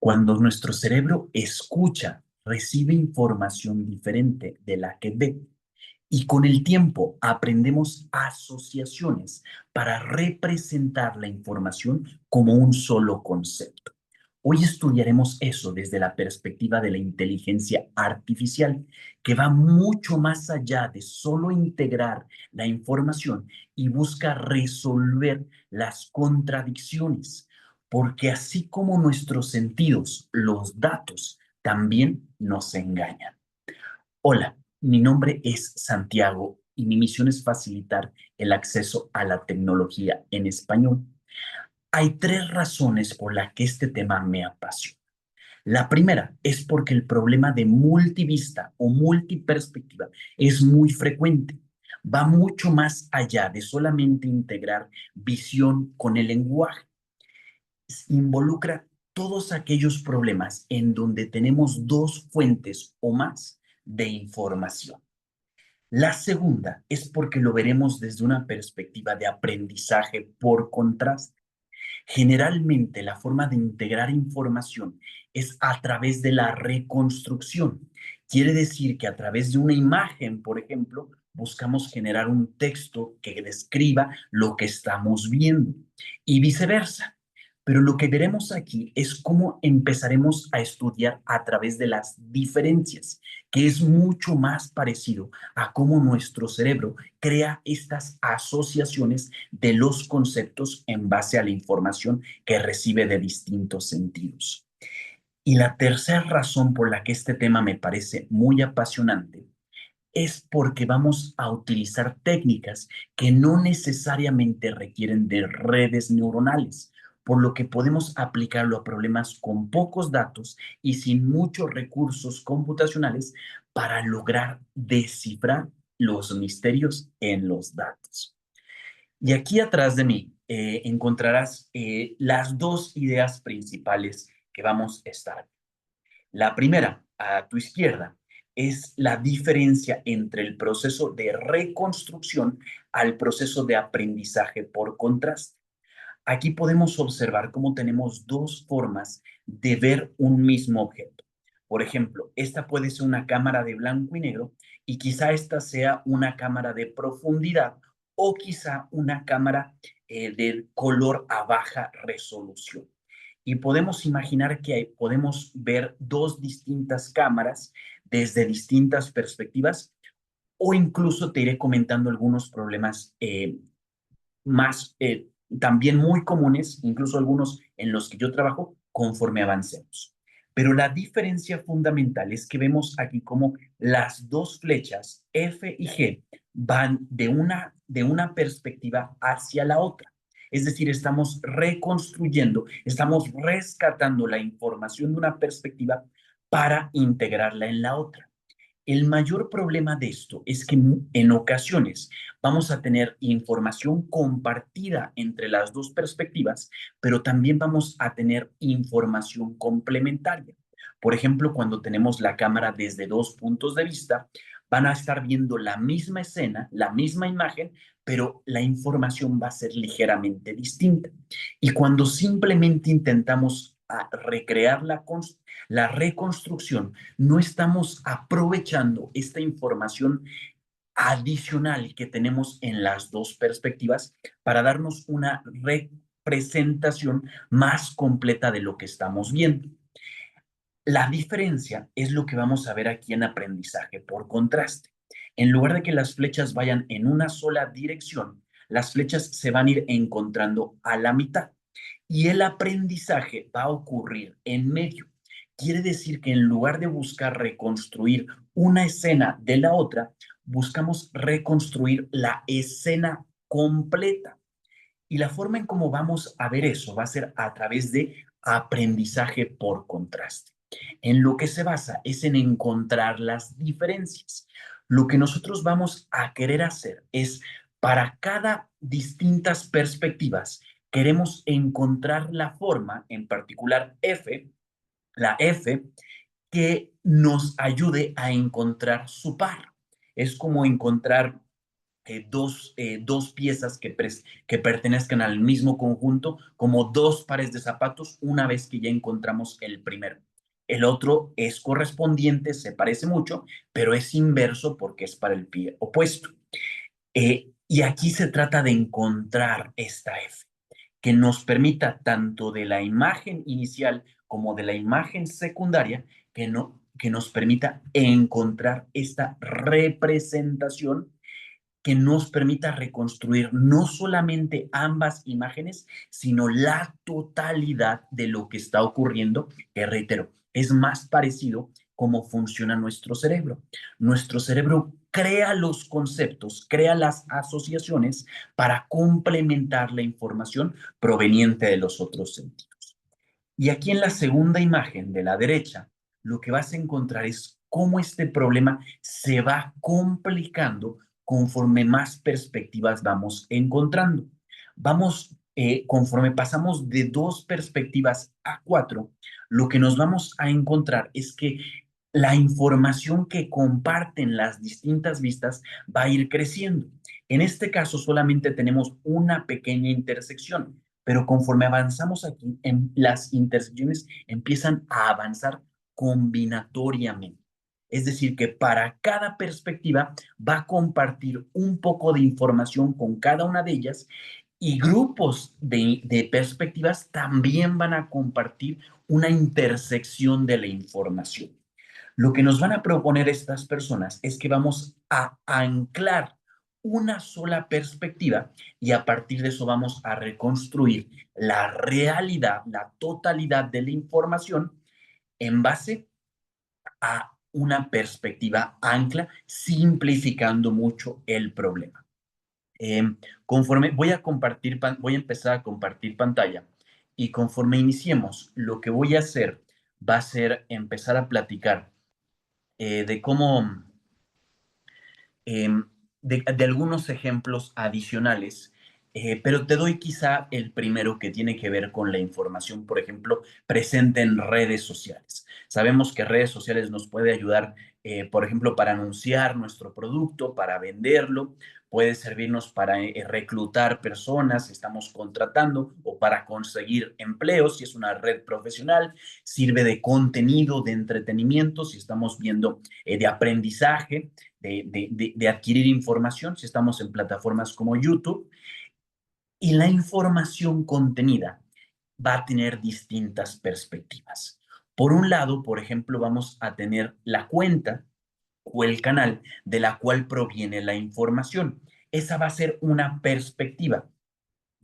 Cuando nuestro cerebro escucha, recibe información diferente de la que ve y con el tiempo aprendemos asociaciones para representar la información como un solo concepto. Hoy estudiaremos eso desde la perspectiva de la inteligencia artificial, que va mucho más allá de solo integrar la información y busca resolver las contradicciones, porque así como nuestros sentidos, los datos también nos engañan. Hola, mi nombre es Santiago y mi misión es facilitar el acceso a la tecnología en español. Hay tres razones por las que este tema me apasiona. La primera es porque el problema de multivista o multiperspectiva es muy frecuente. Va mucho más allá de solamente integrar visión con el lenguaje. Involucra todos aquellos problemas en donde tenemos dos fuentes o más de información. La segunda es porque lo veremos desde una perspectiva de aprendizaje por contraste. Generalmente la forma de integrar información es a través de la reconstrucción. Quiere decir que a través de una imagen, por ejemplo, buscamos generar un texto que describa lo que estamos viendo y viceversa. Pero lo que veremos aquí es cómo empezaremos a estudiar a través de las diferencias, que es mucho más parecido a cómo nuestro cerebro crea estas asociaciones de los conceptos en base a la información que recibe de distintos sentidos. Y la tercera razón por la que este tema me parece muy apasionante es porque vamos a utilizar técnicas que no necesariamente requieren de redes neuronales, por lo que podemos aplicarlo a problemas con pocos datos y sin muchos recursos computacionales para lograr descifrar los misterios en los datos. Y aquí atrás de mí encontrarás las dos ideas principales que vamos a estar. La primera, a tu izquierda, es la diferencia entre el proceso de reconstrucción al proceso de aprendizaje por contraste. Aquí podemos observar cómo tenemos dos formas de ver un mismo objeto. Por ejemplo, esta puede ser una cámara de blanco y negro y quizá esta sea una cámara de profundidad o quizá una cámara de color a baja resolución. Y podemos imaginar que podemos ver dos distintas cámaras desde distintas perspectivas o incluso te iré comentando algunos problemas más también muy comunes, incluso algunos en los que yo trabajo, conforme avancemos. Pero la diferencia fundamental es que vemos aquí como las dos flechas F y G van de una perspectiva hacia la otra. Es decir, estamos reconstruyendo, estamos rescatando la información de una perspectiva para integrarla en la otra. El mayor problema de esto es que en ocasiones vamos a tener información compartida entre las dos perspectivas, pero también vamos a tener información complementaria. Por ejemplo, cuando tenemos la cámara desde dos puntos de vista, van a estar viendo la misma escena, la misma imagen, pero la información va a ser ligeramente distinta. Y cuando simplemente intentamos recrear la reconstrucción, no estamos aprovechando esta información adicional que tenemos en las dos perspectivas para darnos una representación más completa de lo que estamos viendo. La diferencia es lo que vamos a ver aquí en aprendizaje por contraste. En lugar de que las flechas vayan en una sola dirección, las flechas se van a ir encontrando a la mitad y el aprendizaje va a ocurrir en medio. Quiere decir que en lugar de buscar reconstruir una escena de la otra, buscamos reconstruir la escena completa. Y la forma en cómo vamos a ver eso va a ser a través de aprendizaje por contraste. En lo que se basa es en encontrar las diferencias. Lo que nosotros vamos a querer hacer es, para cada distintas perspectivas, queremos encontrar la forma, en particular F, la F, que nos ayude a encontrar su par. Es como encontrar dos piezas que pertenezcan al mismo conjunto, como dos pares de zapatos, una vez que ya encontramos el primero. El otro es correspondiente, se parece mucho, pero es inverso porque es para el pie opuesto. Y aquí se trata de encontrar esta F, que nos permita tanto de la imagen inicial como de la imagen secundaria, que nos permita encontrar esta representación que nos permita reconstruir no solamente ambas imágenes, sino la totalidad de lo que está ocurriendo, que reitero, es más parecido cómo funciona nuestro cerebro. Nuestro cerebro crea los conceptos, crea las asociaciones para complementar la información proveniente de los otros sentidos. Y aquí en la segunda imagen de la derecha, lo que vas a encontrar es cómo este problema se va complicando conforme más perspectivas vamos encontrando. Conforme pasamos de dos perspectivas a cuatro, lo que nos vamos a encontrar es que la información que comparten las distintas vistas va a ir creciendo. En este caso solamente tenemos una pequeña intersección, pero conforme avanzamos aquí, las intersecciones empiezan a avanzar combinatoriamente. Es decir, que para cada perspectiva va a compartir un poco de información con cada una de ellas, y grupos de perspectivas también van a compartir una intersección de la información. Lo que nos van a proponer estas personas es que vamos a anclar una sola perspectiva y a partir de eso vamos a reconstruir la realidad, la totalidad de la información en base a una perspectiva ancla, simplificando mucho el problema. Conforme voy a empezar a compartir pantalla, y conforme iniciemos, lo que voy a hacer va a ser empezar a platicar de cómo, eh, de algunos ejemplos adicionales, pero te doy quizá el primero, que tiene que ver con la información, por ejemplo, presente en redes sociales. Sabemos que redes sociales nos puede ayudar, por ejemplo, para anunciar nuestro producto, para venderlo, puede servirnos para reclutar personas si estamos contratando, o para conseguir empleos si es una red profesional, sirve de contenido, de entretenimiento si estamos viendo, de aprendizaje, de adquirir información si estamos en plataformas como YouTube. Y la información contenida va a tener distintas perspectivas. Por un lado, por ejemplo, vamos a tener la cuenta o el canal de la cual proviene la información. Esa va a ser una perspectiva,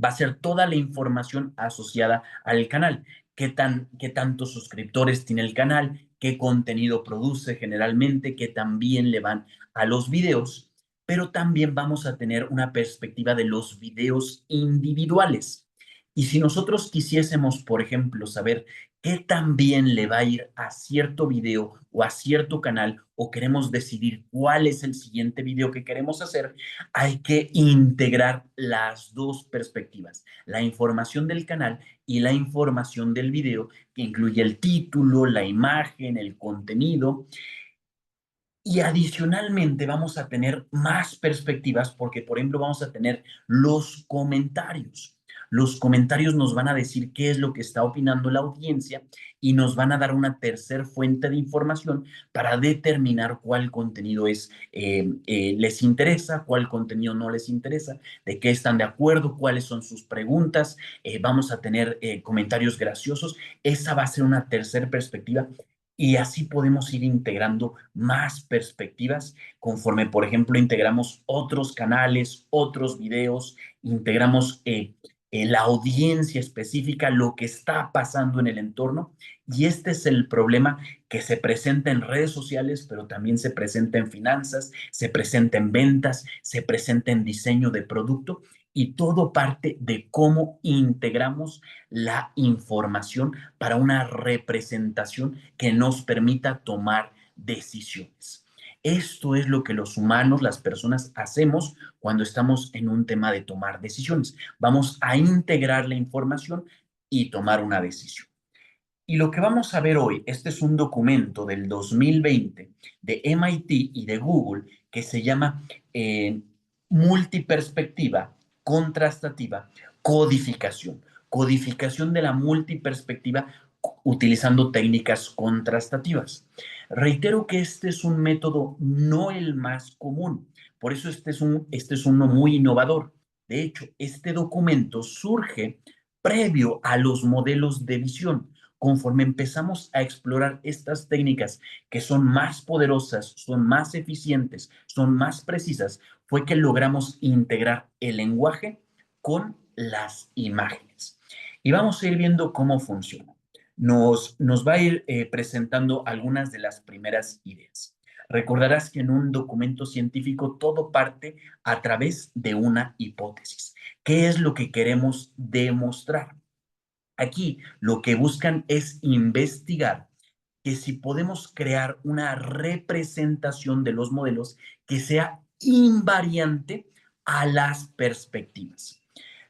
va a ser toda la información asociada al canal. Qué tantos suscriptores tiene el canal, qué contenido produce generalmente, qué también le van a los videos, pero también vamos a tener una perspectiva de los videos individuales. Y si nosotros quisiésemos, por ejemplo, saber qué tan bien le va a ir a cierto video o a cierto canal, o queremos decidir cuál es el siguiente video que queremos hacer, hay que integrar las dos perspectivas, la información del canal y la información del video, que incluye el título, la imagen, el contenido. Y adicionalmente vamos a tener más perspectivas porque, por ejemplo, vamos a tener los comentarios. Los comentarios nos van a decir qué es lo que está opinando la audiencia, y nos van a dar una tercer fuente de información para determinar cuál contenido les interesa, cuál contenido no les interesa, de qué están de acuerdo, cuáles son sus preguntas. Vamos a tener comentarios graciosos. Esa va a ser una tercera perspectiva, y así podemos ir integrando más perspectivas conforme, por ejemplo, integramos otros canales, otros videos, integramos la audiencia específica, lo que está pasando en el entorno. Y este es el problema que se presenta en redes sociales, pero también se presenta en finanzas, se presenta en ventas, se presenta en diseño de producto, y todo parte de cómo integramos la información para una representación que nos permita tomar decisiones. Esto es lo que los humanos, las personas, hacemos cuando estamos en un tema de tomar decisiones. Vamos a integrar la información y tomar una decisión. Y lo que vamos a ver hoy, este es un documento del 2020 de MIT y de Google, que se llama multiperspectiva, contrastativa, codificación. Codificación de la multiperspectiva utilizando técnicas contrastativas. Reitero que este es un método no el más común, por eso este es uno muy innovador. De hecho, este documento surge previo a los modelos de visión. Conforme empezamos a explorar estas técnicas que son más poderosas, son más eficientes, son más precisas, fue que logramos integrar el lenguaje con las imágenes. Y vamos a ir viendo cómo funciona. Nos va a ir presentando algunas de las primeras ideas. Recordarás que en un documento científico todo parte a través de una hipótesis. ¿Qué es lo que queremos demostrar? Aquí lo que buscan es investigar que si podemos crear una representación de los modelos que sea invariante a las perspectivas.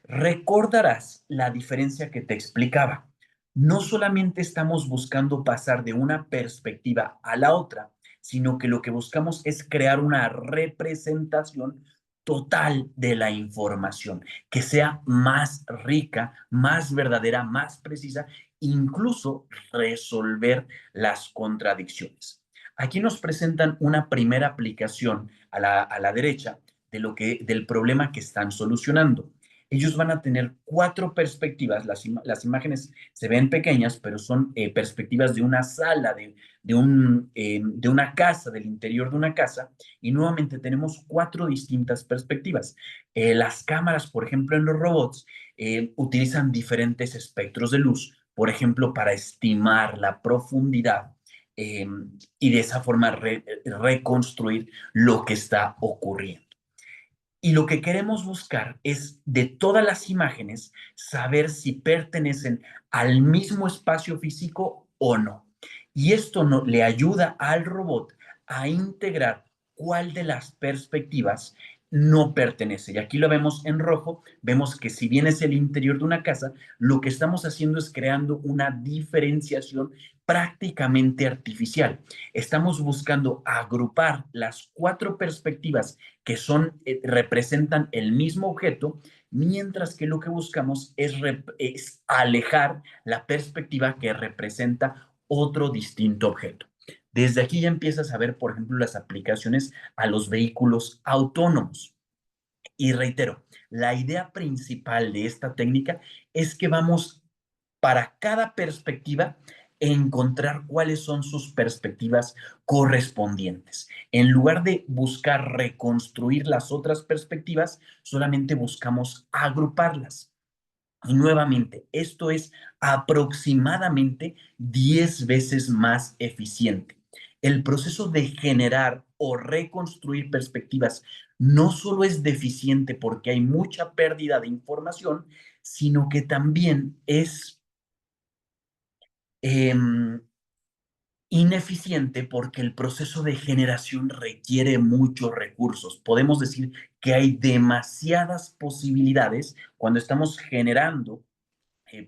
Recordarás la diferencia que te explicaba. No solamente estamos buscando pasar de una perspectiva a la otra, sino que lo que buscamos es crear una representación total de la información, que sea más rica, más verdadera, más precisa, incluso resolver las contradicciones. Aquí nos presentan una primera aplicación a la derecha del problema que están solucionando. Ellos van a tener cuatro perspectivas, las imágenes se ven pequeñas, pero son perspectivas de una sala, de una casa, del interior de una casa, y nuevamente tenemos cuatro distintas perspectivas. Las cámaras, por ejemplo, en los robots, utilizan diferentes espectros de luz, por ejemplo, para estimar la profundidad eh, y de esa forma reconstruir lo que está ocurriendo. Y lo que queremos buscar es de todas las imágenes saber si pertenecen al mismo espacio físico o no. Y esto no, le ayuda al robot a integrar cuál de las perspectivas no pertenece. Y aquí lo vemos en rojo, vemos que si bien es el interior de una casa, lo que estamos haciendo es creando una diferenciación prácticamente artificial. Estamos buscando agrupar las cuatro perspectivas que representan el mismo objeto, mientras que lo que buscamos es alejar la perspectiva que representa otro distinto objeto. Desde aquí ya empiezas a ver, por ejemplo, las aplicaciones a los vehículos autónomos. Y reitero, la idea principal de esta técnica es que vamos para cada perspectiva encontrar cuáles son sus perspectivas correspondientes. En lugar de buscar reconstruir las otras perspectivas, solamente buscamos agruparlas. Y nuevamente, esto es aproximadamente 10 veces más eficiente. El proceso de generar o reconstruir perspectivas no solo es deficiente porque hay mucha pérdida de información, sino que también es eh, ineficiente porque el proceso de generación requiere muchos recursos. Podemos decir que hay demasiadas posibilidades cuando estamos generando,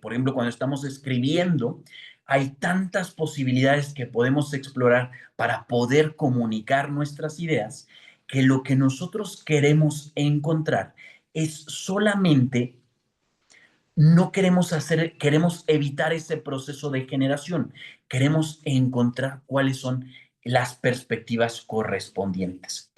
por ejemplo, cuando estamos escribiendo, hay tantas posibilidades que podemos explorar para poder comunicar nuestras ideas que lo que nosotros queremos encontrar es solamente no queremos hacer, queremos evitar ese proceso de generación, queremos encontrar cuáles son las perspectivas correspondientes.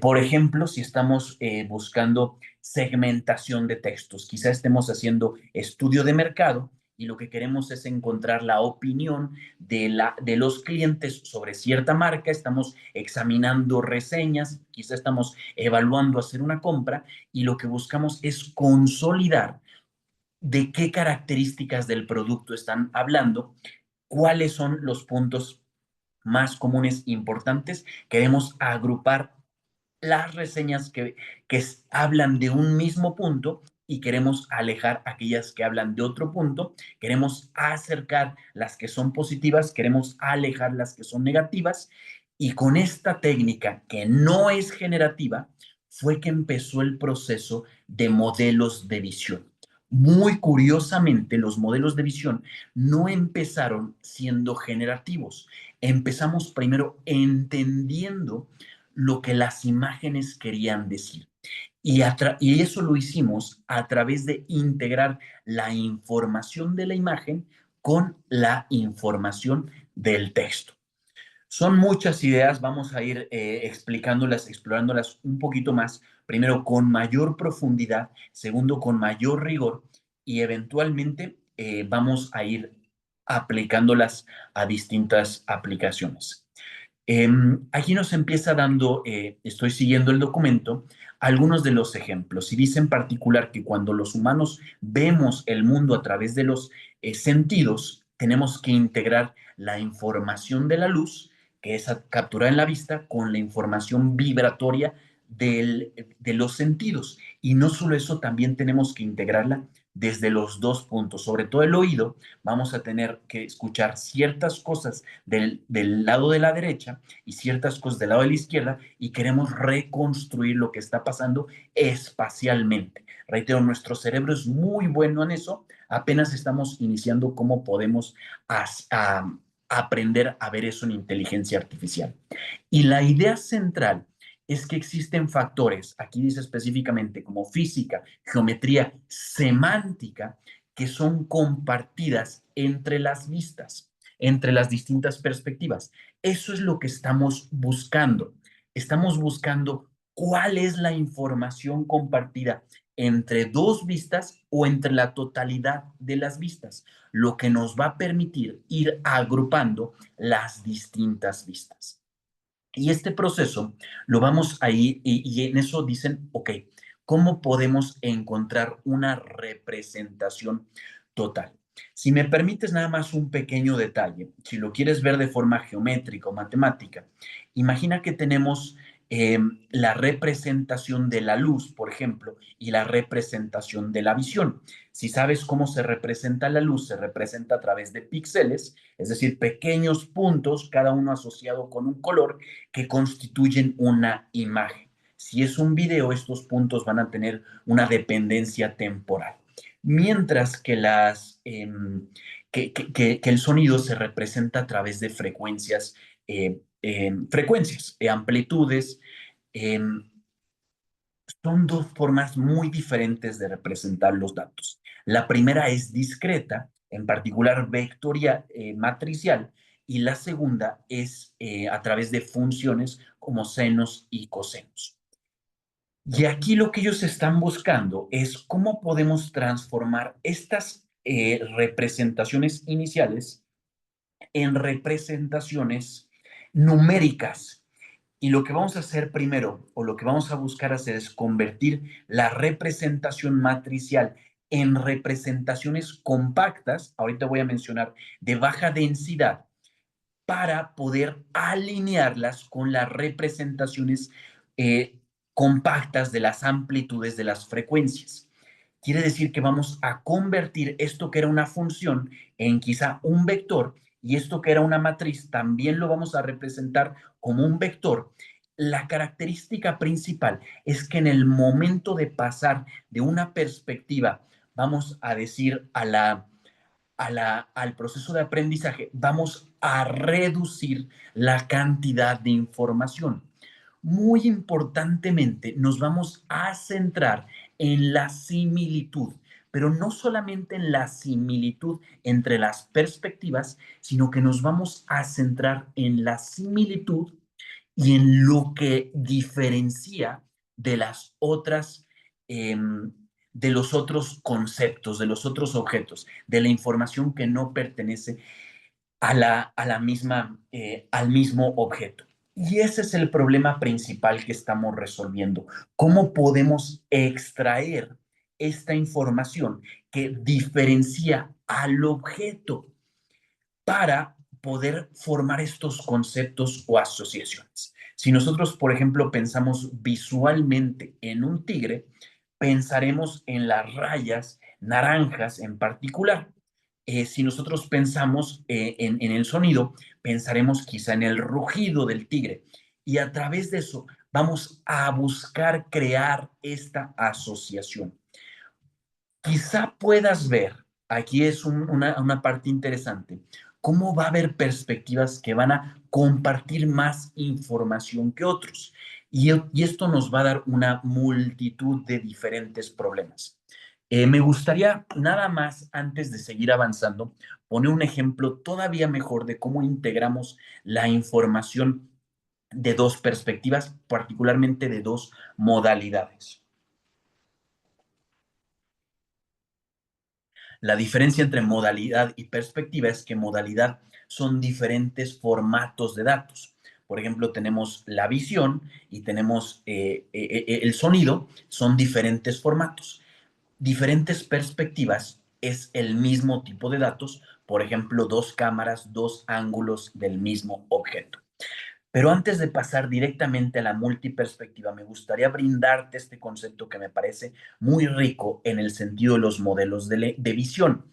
Por ejemplo, si estamos buscando segmentación de textos, quizá estemos haciendo estudio de mercado y lo que queremos es encontrar la opinión de los clientes sobre cierta marca, estamos examinando reseñas, quizá estamos evaluando hacer una compra y lo que buscamos es consolidar de qué características del producto están hablando, cuáles son los puntos más comunes importantes. Queremos agrupar las reseñas que hablan de un mismo punto y queremos alejar aquellas que hablan de otro punto. Queremos acercar las que son positivas, queremos alejar las que son negativas. Y con esta técnica, que no es generativa, fue que empezó el proceso de modelos de visión. Muy curiosamente, los modelos de visión no empezaron siendo generativos. Empezamos primero entendiendo lo que las imágenes querían decir. Y eso lo hicimos a través de integrar la información de la imagen con la información del texto. Son muchas ideas, vamos a ir explicándolas, explorándolas un poquito más, primero con mayor profundidad, segundo con mayor rigor y eventualmente vamos a ir aplicándolas a distintas aplicaciones. Aquí nos empieza dando, estoy siguiendo el documento, algunos de los ejemplos y dice en particular que cuando los humanos vemos el mundo a través de los sentidos, tenemos que integrar la información de la luz, que es capturada en la vista, con la información vibratoria de los sentidos. Y no solo eso, también tenemos que integrarla desde los dos puntos, sobre todo el oído, vamos a tener que escuchar ciertas cosas del lado de la derecha y ciertas cosas del lado de la izquierda y queremos reconstruir lo que está pasando espacialmente. Reitero, nuestro cerebro es muy bueno en eso, apenas estamos iniciando cómo podemos aprender a ver eso en inteligencia artificial. Y la idea central es que existen factores, aquí dice específicamente como física, geometría, semántica, que son compartidas entre las vistas, entre las distintas perspectivas. Eso es lo que estamos buscando. Estamos buscando cuál es la información compartida entre dos vistas o entre la totalidad de las vistas, lo que nos va a permitir ir agrupando las distintas vistas. Y este proceso lo vamos a ir, y en eso dicen, ok, ¿cómo podemos encontrar una representación total? Si me permites nada más un pequeño detalle, si lo quieres ver de forma geométrica o matemática, imagina que tenemos la representación de la luz, por ejemplo, y la representación de la visión. Si sabes cómo se representa la luz, se representa a través de píxeles, es decir, pequeños puntos, cada uno asociado con un color, que constituyen una imagen. Si es un video, estos puntos van a tener una dependencia temporal. Mientras que, que el sonido se representa a través de frecuencias, amplitudes. Eh, Son dos formas muy diferentes de representar los datos. La primera es discreta, en particular vectorial, matricial, y la segunda es a través de funciones como senos y cosenos. Y aquí lo que ellos están buscando es cómo podemos transformar estas representaciones iniciales en representaciones numéricas. Y lo que vamos a hacer primero, o lo que vamos a buscar hacer, es convertir la representación matricial en representaciones compactas, ahorita voy a mencionar, de baja densidad, para poder alinearlas con las representaciones eh, compactas de las amplitudes de las frecuencias. Quiere decir que vamos a convertir esto que era una función en quizá un vector y esto que era una matriz también lo vamos a representar como un vector. La característica principal es que en el momento de pasar de una perspectiva, vamos a decir, al proceso de aprendizaje, vamos a reducir la cantidad de información. Muy importantemente, nos vamos a centrar en la similitud, pero no solamente en la similitud entre las perspectivas, sino que nos vamos a centrar en la similitud y en lo que diferencia de las otras, de los otros conceptos, de los otros objetos, de la información que no pertenece a la misma, al mismo objeto. Y ese es el problema principal que estamos resolviendo. ¿Cómo podemos extraer esta información que diferencia al objeto para poder formar estos conceptos o asociaciones? Si nosotros, por ejemplo, pensamos visualmente en un tigre, pensaremos en las rayas naranjas en particular. Si nosotros pensamos en el sonido, pensaremos quizá en el rugido del tigre. Y a través de eso vamos a buscar crear esta asociación. Quizá puedas ver, aquí es una parte interesante, ¿Cómo va a haber perspectivas que van a compartir más información que otros? Y esto nos va a dar una multitud de diferentes problemas. Me gustaría nada más, antes de seguir avanzando, poner un ejemplo todavía mejor de cómo integramos la información de dos perspectivas, particularmente de dos modalidades. La diferencia entre modalidad y perspectiva es que modalidad son diferentes formatos de datos. Por ejemplo, tenemos la visión y tenemos el sonido, son diferentes formatos. Diferentes perspectivas es el mismo tipo de datos, por ejemplo, dos cámaras, dos ángulos del mismo objeto. Pero antes de pasar directamente a la multiperspectiva, me gustaría brindarte este concepto que me parece muy rico en el sentido de los modelos de visión.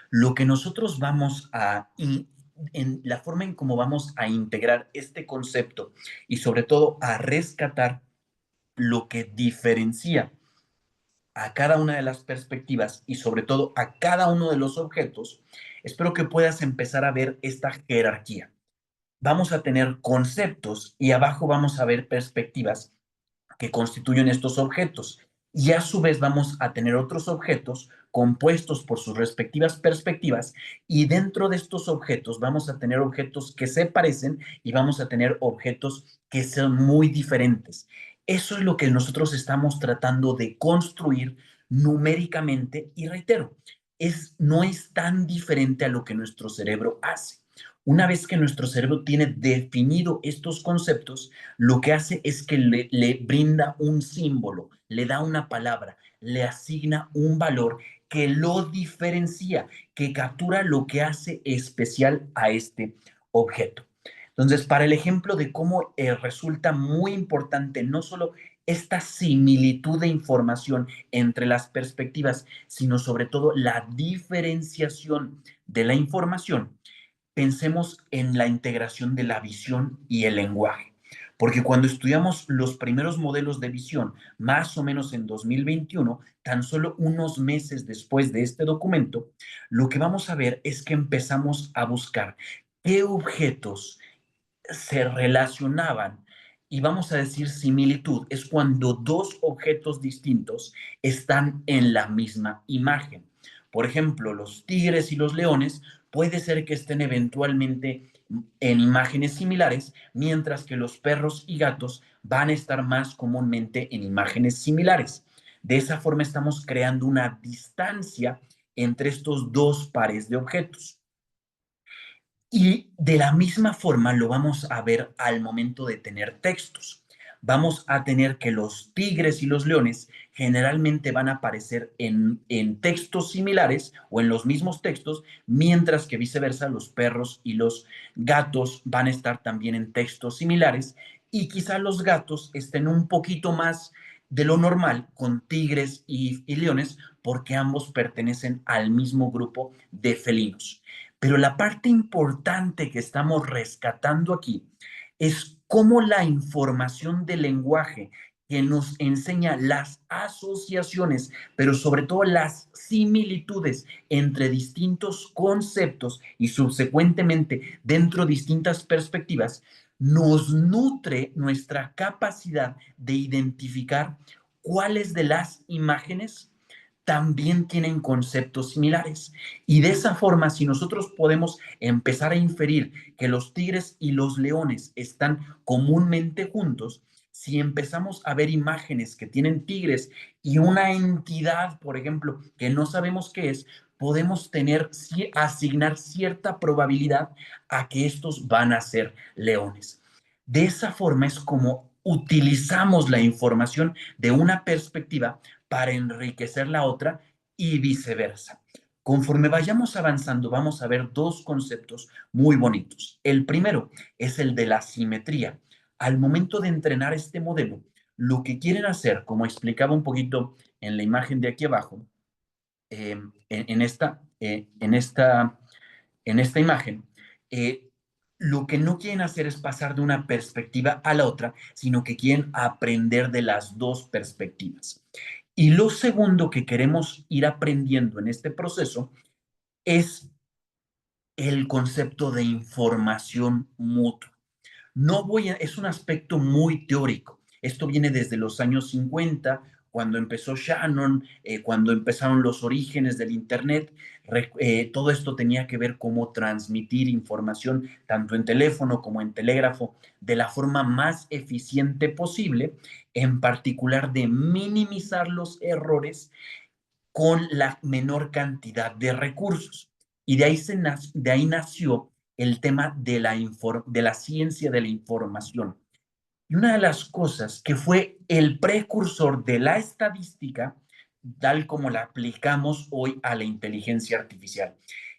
Lo que nosotros vamos a, en la forma en cómo vamos a integrar este concepto y sobre todo a rescatar lo que diferencia a cada una de las perspectivas y sobre todo a cada uno de los objetos, espero que puedas empezar a ver esta jerarquía. Vamos a tener conceptos y abajo vamos a ver perspectivas que constituyen estos objetos. Y a su vez vamos a tener otros objetos compuestos por sus respectivas perspectivas y dentro de estos objetos vamos a tener objetos que se parecen y vamos a tener objetos que son muy diferentes. Eso es lo que nosotros estamos tratando de construir numéricamente y reitero, no es tan diferente a lo que nuestro cerebro hace. Una vez que nuestro cerebro tiene definido estos conceptos, lo que hace es que le brinda un símbolo, le da una palabra, le asigna un valor que lo diferencia, que captura lo que hace especial a este objeto. Entonces, para el ejemplo de cómo resulta muy importante no solo esta similitud de información entre las perspectivas, sino sobre todo la diferenciación de la información, pensemos en la integración de la visión y el lenguaje. Porque cuando estudiamos los primeros modelos de visión, más o menos en 2021, tan solo unos meses después de este documento, lo que vamos a ver es que empezamos a buscar qué objetos se relacionaban y vamos a decir similitud, es cuando dos objetos distintos están en la misma imagen. Por ejemplo, los tigres y los leones puede ser que estén eventualmente en imágenes similares, mientras que los perros y gatos van a estar más comúnmente en imágenes similares. De esa forma estamos creando una distancia entre estos dos pares de objetos. Y de la misma forma lo vamos a ver al momento de tener textos. Vamos a tener que los tigres y los leones generalmente van a aparecer en textos similares o en los mismos textos, mientras que viceversa los perros y los gatos van a estar también en textos similares y quizá los gatos estén un poquito más de lo normal con tigres y leones porque ambos pertenecen al mismo grupo de felinos. Pero la parte importante que estamos rescatando aquí es cómo la información del lenguaje que nos enseña las asociaciones, pero sobre todo las similitudes entre distintos conceptos y subsecuentemente dentro de distintas perspectivas, nos nutre nuestra capacidad de identificar cuáles de las imágenes también tienen conceptos similares. Y de esa forma, si nosotros podemos empezar a inferir que los tigres y los leones están comúnmente juntos, si empezamos a ver imágenes que tienen tigres y una entidad, por ejemplo, que no sabemos qué es, podemos asignar cierta probabilidad a que estos van a ser leones. De esa forma es como utilizamos la información de una perspectiva para enriquecer la otra y viceversa. Conforme vayamos avanzando, vamos a ver dos conceptos muy bonitos. El primero es el de la simetría. Al momento de entrenar este modelo, lo que quieren hacer, como explicaba un poquito en la imagen de aquí abajo, en esta imagen, eh, lo que no quieren hacer es pasar de una perspectiva a la otra, sino que quieren aprender de las dos perspectivas. Y lo segundo que queremos ir aprendiendo en este proceso es el concepto de información mutua. No voy a, es un aspecto muy teórico. Esto viene desde los años 50, cuando empezó Shannon, cuando empezaron los orígenes del Internet. Todo esto tenía que ver cómo transmitir información, tanto en teléfono como en telégrafo, de la forma más eficiente posible, en particular de minimizar los errores con la menor cantidad de recursos. Y de ahí nació el tema de de la ciencia de la información. Y una de las cosas que fue el precursor de la estadística, tal como la aplicamos hoy a la inteligencia artificial.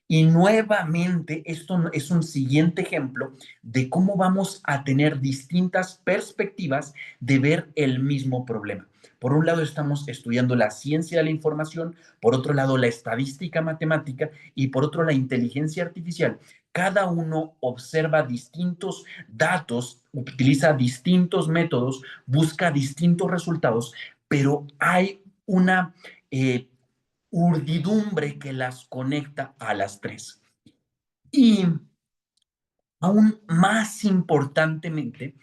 Y nuevamente, esto es un siguiente ejemplo de cómo vamos a tener distintas perspectivas de ver el mismo problema. Por un lado estamos estudiando la ciencia de la información, por otro lado la estadística matemática y por otro la inteligencia artificial. Cada uno observa distintos datos, utiliza distintos métodos, busca distintos resultados, pero hay una urdidumbre que las conecta a las tres. Y aún más importantemente,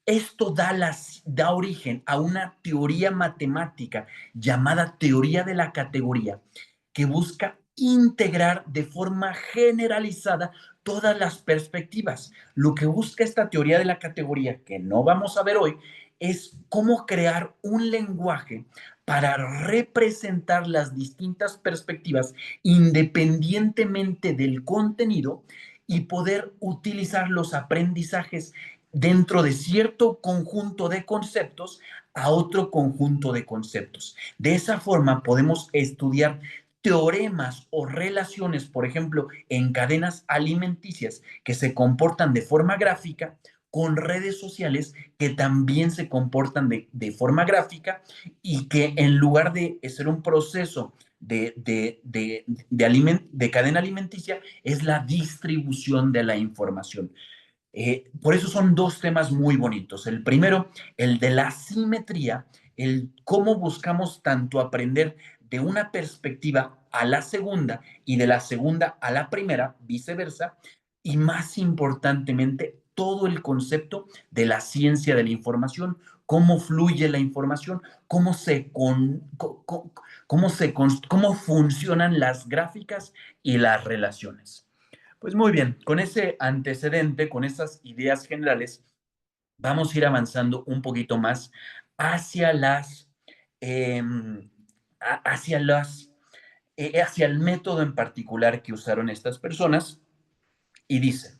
esto da origen a una teoría matemática llamada teoría de la categoría, que busca integrar de forma generalizada todas las perspectivas. Lo que busca esta teoría de la categoría, que no vamos a ver hoy, es cómo crear un lenguaje para representar las distintas perspectivas independientemente del contenido y poder utilizar los aprendizajes dentro de cierto conjunto de conceptos a otro conjunto de conceptos. De esa forma podemos estudiar teoremas o relaciones, por ejemplo, en cadenas alimenticias que se comportan de forma gráfica con redes sociales que también se comportan de forma gráfica y que en lugar de ser un proceso de cadena alimenticia, es la distribución de la información. Por eso son dos temas muy bonitos. El primero, el de la simetría, el cómo buscamos tanto aprender de una perspectiva a la segunda y de la segunda a la primera, viceversa, y más importantemente, todo el concepto de la ciencia de la información, cómo fluye la información, cómo funcionan las gráficas y las relaciones. Pues muy bien, con ese antecedente, con esas ideas generales, vamos a ir avanzando un poquito más hacia em, hacia hacia el método en particular que usaron estas personas y dice,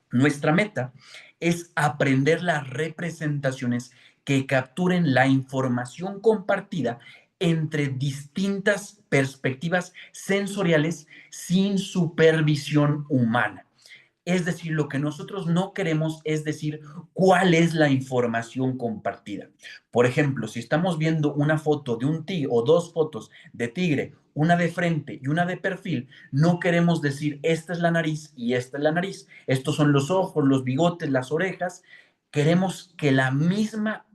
nuestra meta es aprender las representaciones que capturen la información compartida entre distintas perspectivas sensoriales sin supervisión humana. Es decir, lo que nosotros no queremos es decir cuál es la información compartida. Por ejemplo, si estamos viendo una foto de un tigre o dos fotos de tigre, una de frente y una de perfil, no queremos decir esta es la nariz y esta es la nariz. Estos son los ojos, los bigotes, las orejas. Queremos que la misma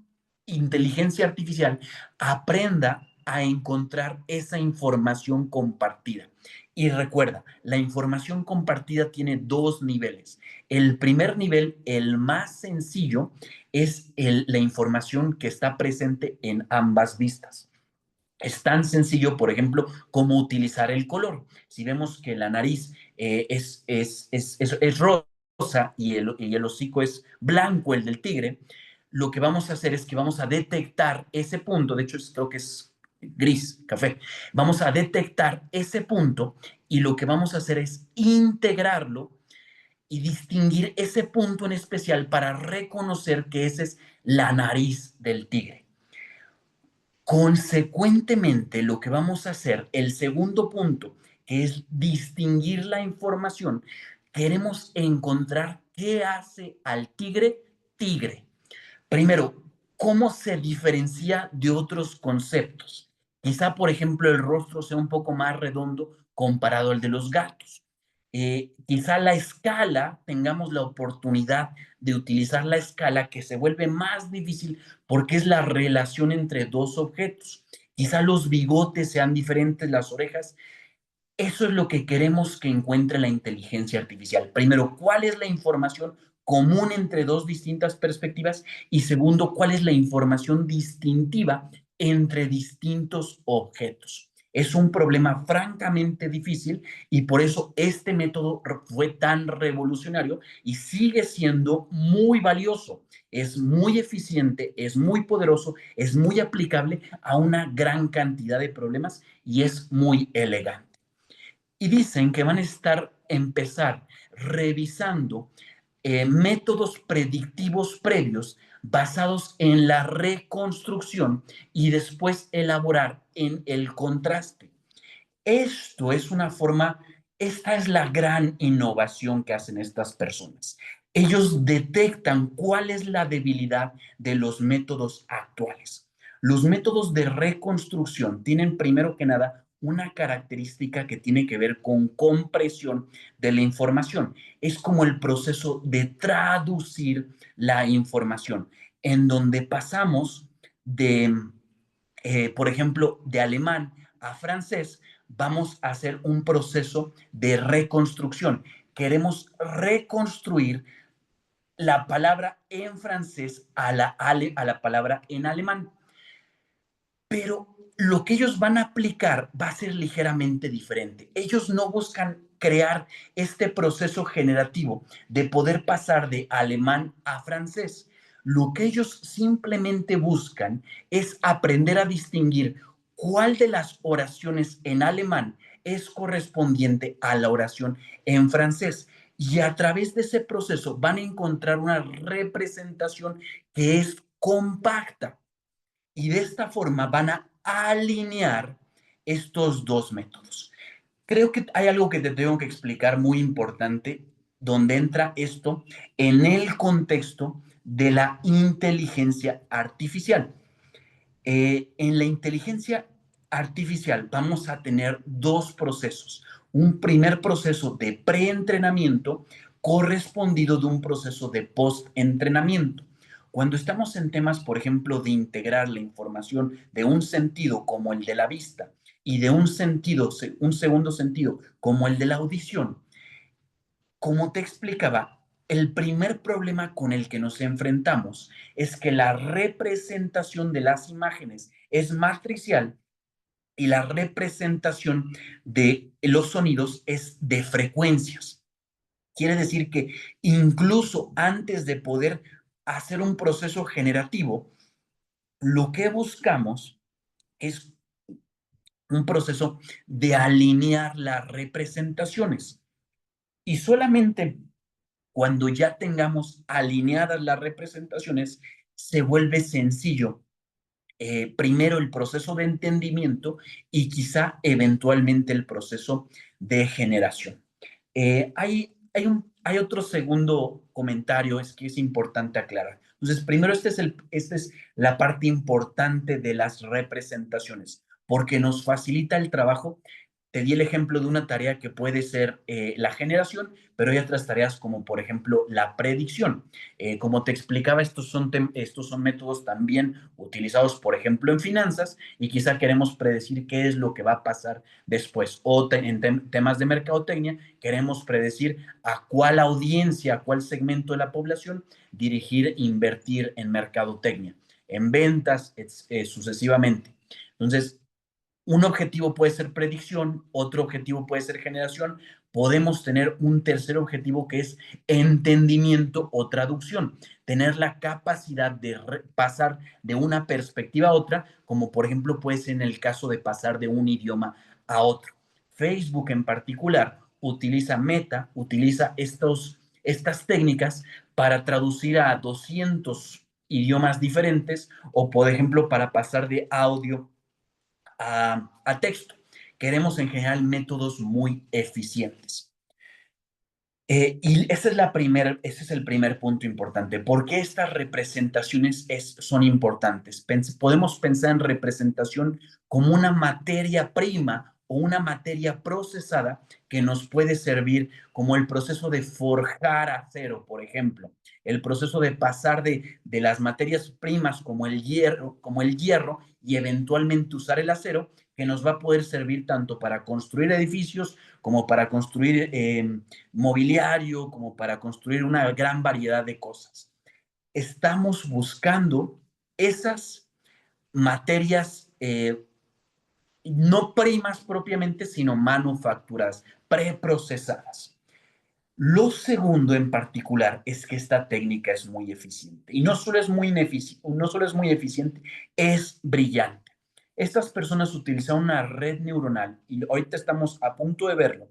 inteligencia artificial aprenda a encontrar esa información compartida. Y recuerda, la información compartida tiene dos niveles. El primer nivel, el más sencillo, es la información que está presente en ambas vistas. Es tan sencillo, por ejemplo, como utilizar el color. Si vemos que la nariz es rosa y el hocico es blanco, el del tigre, lo que vamos a hacer es que vamos a detectar ese punto, de hecho creo que es gris, café, vamos a detectar ese punto y lo que vamos a hacer es integrarlo y distinguir ese punto en especial para reconocer que esa es la nariz del tigre. Consecuentemente, lo que vamos a hacer, el segundo punto, que es distinguir la información, queremos encontrar qué hace al tigre tigre. Primero, ¿cómo se diferencia de otros conceptos? Quizá, por ejemplo, el rostro sea un poco más redondo comparado al de los gatos. Quizá la escala, tengamos la oportunidad de utilizar la escala que se vuelve más difícil porque es la relación entre dos objetos. Quizá los bigotes sean diferentes, las orejas. Eso es lo que queremos que encuentre la inteligencia artificial. Primero, ¿cuál es la información común entre dos distintas perspectivas? Y segundo, ¿cuál es la información distintiva entre distintos objetos? Es un problema francamente difícil y por eso este método fue tan revolucionario y sigue siendo muy valioso. Es muy eficiente, es muy poderoso, es muy aplicable a una gran cantidad de problemas y es muy elegante. Y dicen que van a empezar revisando métodos predictivos previos basados en la reconstrucción y después elaborar en el contraste. Esto es una forma, esta es la gran innovación que hacen estas personas. Ellos detectan cuál es la debilidad de los métodos actuales. Los métodos de reconstrucción tienen primero que nada una característica que tiene que ver con compresión de la información. Es como el proceso de traducir la información, en donde pasamos de, por ejemplo, de alemán a francés, vamos a hacer un proceso de reconstrucción. Queremos reconstruir la palabra en francés a la palabra en alemán. Pero lo que ellos van a aplicar va a ser ligeramente diferente. Ellos no buscan crear este proceso generativo de poder pasar de alemán a francés. Lo que ellos simplemente buscan es aprender a distinguir cuál de las oraciones en alemán es correspondiente a la oración en francés. Y a través de ese proceso van a encontrar una representación que es compacta y de esta forma van a alinear estos dos métodos. Creo que hay algo que te tengo que explicar muy importante, donde entra esto en el contexto de la inteligencia artificial. En la inteligencia artificial vamos a tener dos procesos. Un primer proceso de preentrenamiento correspondido de un proceso de postentrenamiento. Cuando estamos en temas, por ejemplo, de integrar la información de un sentido como el de la vista y de un sentido, un segundo sentido como el de la audición, como te explicaba, el primer problema con el que nos enfrentamos es que la representación de las imágenes es matricial y la representación de los sonidos es de frecuencias. Quiere decir que incluso antes de poder hacer un proceso generativo, lo que buscamos es un proceso de alinear las representaciones. Y solamente cuando ya tengamos alineadas las representaciones, se vuelve sencillo. Primero el proceso de entendimiento y quizá eventualmente el proceso de generación. Hay otro segundo comentario es que es importante aclarar. Entonces, primero, esta es la parte importante de las representaciones, porque nos facilita el trabajo. Te di el ejemplo de una tarea que puede ser la generación, pero hay otras tareas como, por ejemplo, la predicción. Como te explicaba, estos son métodos también utilizados, por ejemplo, en finanzas y quizá queremos predecir qué es lo que va a pasar después. O en temas de mercadotecnia, queremos predecir a cuál audiencia, a cuál segmento de la población dirigir, invertir en mercadotecnia, en ventas, sucesivamente. Entonces, un objetivo puede ser predicción, otro objetivo puede ser generación, podemos tener un tercer objetivo que es entendimiento o traducción, tener la capacidad de pasar de una perspectiva a otra, como por ejemplo puede ser en el caso de pasar de un idioma a otro. Facebook en particular utiliza Meta, utiliza estas técnicas para traducir a 200 idiomas diferentes o por ejemplo para pasar de audio a texto. Queremos en general métodos muy eficientes. Y ese es el primer punto importante. ¿Por qué estas representaciones son importantes? Podemos pensar en representación como una materia prima o una materia procesada que nos puede servir como el proceso de forjar acero, por ejemplo, el proceso de pasar de las materias primas como el hierro y eventualmente usar el acero, que nos va a poder servir tanto para construir edificios como para construir mobiliario, como para construir una gran variedad de cosas. Estamos buscando esas materias no primas propiamente, sino manufacturadas, preprocesadas. Lo segundo en particular es que esta técnica es muy eficiente. Y no solo es muy eficiente, es brillante. Estas personas utilizan una red neuronal y ahorita estamos a punto de verlo,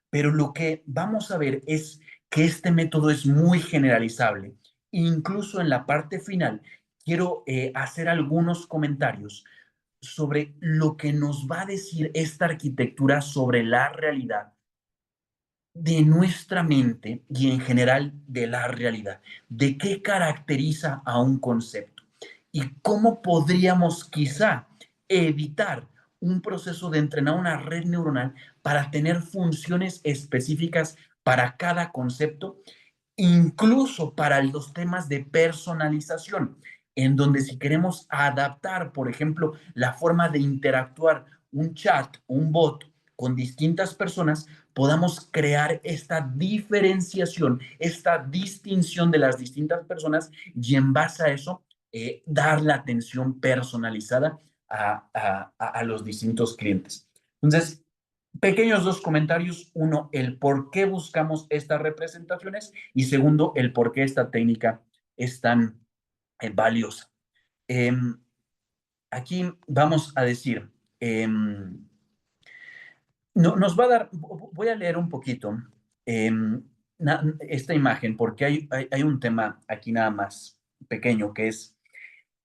pero lo que vamos a ver es que este método es muy generalizable. Incluso en la parte final, quiero hacer algunos comentarios sobre lo que nos va a decir esta arquitectura sobre la realidad de nuestra mente y en general de la realidad, de qué caracteriza a un concepto y cómo podríamos quizá evitar un proceso de entrenar una red neuronal para tener funciones específicas para cada concepto, incluso para los temas de personalización, en donde si queremos adaptar, por ejemplo, la forma de interactuar un chat, un bot con distintas personas, podamos crear esta diferenciación, esta distinción de las distintas personas y en base a eso dar la atención personalizada a los distintos clientes. Entonces, pequeños dos comentarios. Uno, el por qué buscamos estas representaciones y segundo, el por qué esta técnica es tan valiosa. Eh, Aquí vamos a decir, nos va a dar, voy a leer un poquito eh, esta imagen porque hay un tema aquí nada más pequeño que es,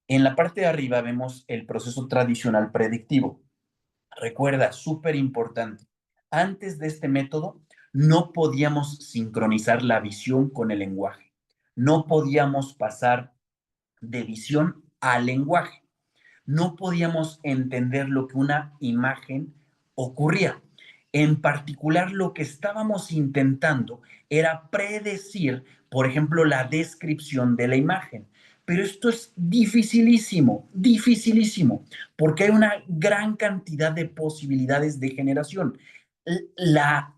en la parte de arriba vemos el proceso tradicional predictivo. Recuerda, súper importante, antes de este método no podíamos sincronizar la visión con el lenguaje. No podíamos pasar de visión al lenguaje. No podíamos entender lo que una imagen ocurría. En particular, lo que estábamos intentando era predecir, por ejemplo, la descripción de la imagen. Pero esto es dificilísimo, dificilísimo, porque hay una gran cantidad de posibilidades de generación. La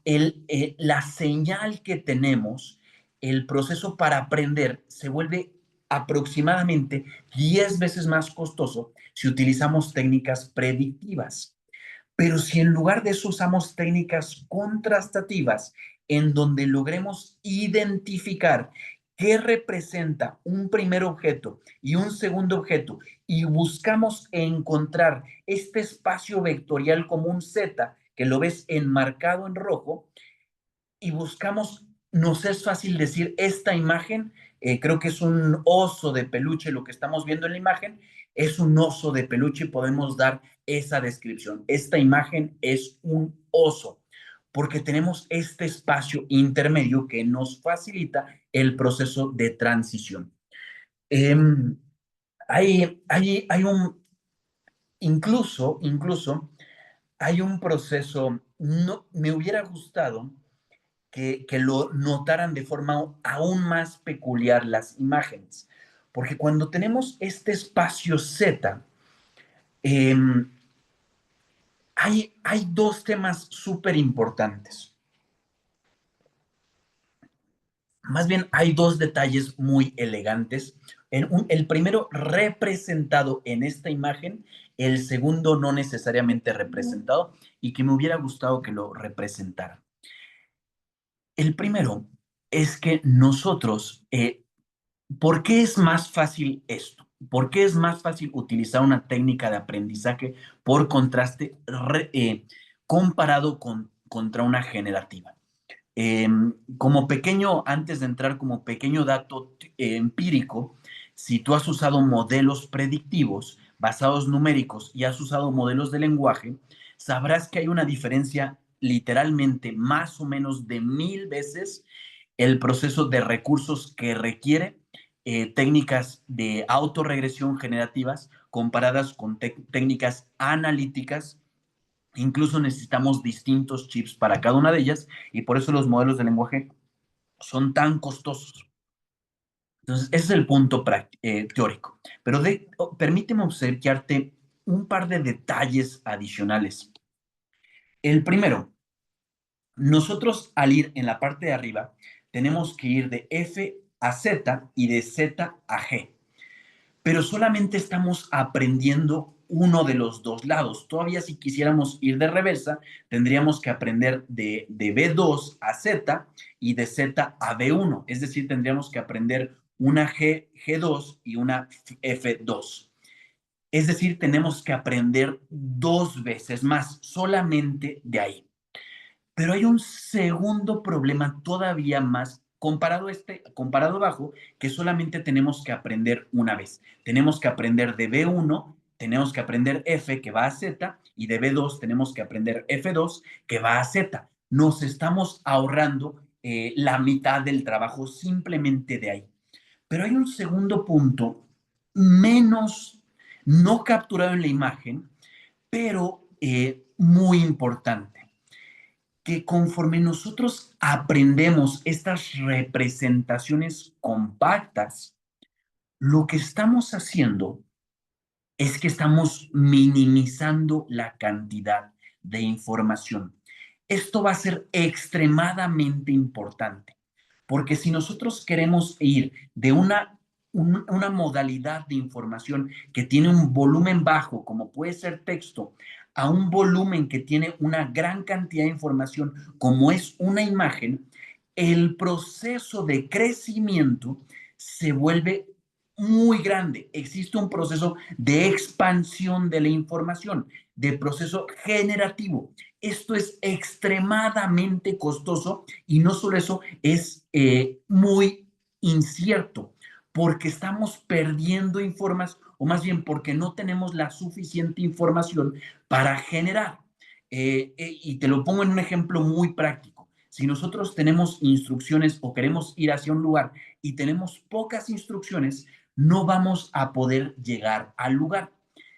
señal que tenemos, el proceso para aprender, se vuelve aproximadamente 10 veces más costoso si utilizamos técnicas predictivas. Pero si en lugar de eso usamos técnicas contrastativas, en donde logremos identificar qué representa un primer objeto y un segundo objeto, y buscamos encontrar este espacio vectorial como un Z, que lo ves enmarcado en rojo, y buscamos, nos es fácil decir, esta imagen, creo que es un oso de peluche, lo que estamos viendo en la imagen, es un oso de peluche y podemos dar esa descripción. Esta imagen es un oso, porque tenemos este espacio intermedio que nos facilita el proceso de transición. Eh, hay un, incluso, hay un proceso, no, me hubiera gustado que lo notaran de forma aún más peculiar las imágenes. Porque cuando tenemos este espacio Z, eh, hay dos temas súper importantes. Más bien, hay dos detalles muy elegantes. El primero representado en esta imagen, el segundo no necesariamente representado y que me hubiera gustado que lo representara. El primero es que nosotros ¿por qué es más fácil esto? ¿Por qué es más fácil utilizar una técnica de aprendizaje por contraste comparado contra una generativa? Eh, Como pequeño, antes de entrar como pequeño dato empírico, si tú has usado modelos predictivos basados numéricos y has usado modelos de lenguaje, sabrás que hay una diferencia literalmente más o menos de 1000 veces el proceso de recursos que requiere técnicas de autorregresión generativas comparadas con técnicas analíticas. Incluso necesitamos distintos chips para cada una de ellas y por eso los modelos de lenguaje son tan costosos. Entonces, ese es el punto teórico. Pero permíteme obsequiarte un par de detalles adicionales. El primero, nosotros al ir en la parte de arriba, tenemos que ir de F a Z y de Z a G, pero solamente estamos aprendiendo uno de los dos lados. Todavía si quisiéramos ir de reversa, tendríamos que aprender de B2 a Z y de Z a B1, es decir, tendríamos que aprender una G, G2 y una F2. Es decir, tenemos que aprender dos veces más solamente de ahí. Pero hay un segundo problema todavía más comparado abajo, que solamente tenemos que aprender una vez. Tenemos que aprender de B1, tenemos que aprender F que va a Z y de B2 tenemos que aprender F2 que va a Z. Nos estamos ahorrando la mitad del trabajo simplemente de ahí. Pero hay un segundo punto menos, no capturado en la imagen, pero muy importante, que conforme nosotros aprendemos estas representaciones compactas, lo que estamos haciendo es que estamos minimizando la cantidad de información. Esto va a ser extremadamente importante, porque si nosotros queremos ir de una modalidad de información que tiene un volumen bajo, como puede ser texto, a un volumen que tiene una gran cantidad de información, como es una imagen, el proceso de crecimiento se vuelve muy grande. Existe un proceso de expansión de la información, de proceso generativo. Esto es extremadamente costoso y no solo eso, es muy incierto porque estamos perdiendo información, o más bien porque no tenemos la suficiente información para generar. Y te lo pongo en un ejemplo muy práctico. Si nosotros tenemos instrucciones o queremos ir hacia un lugar y tenemos pocas instrucciones, no vamos a poder llegar al lugar.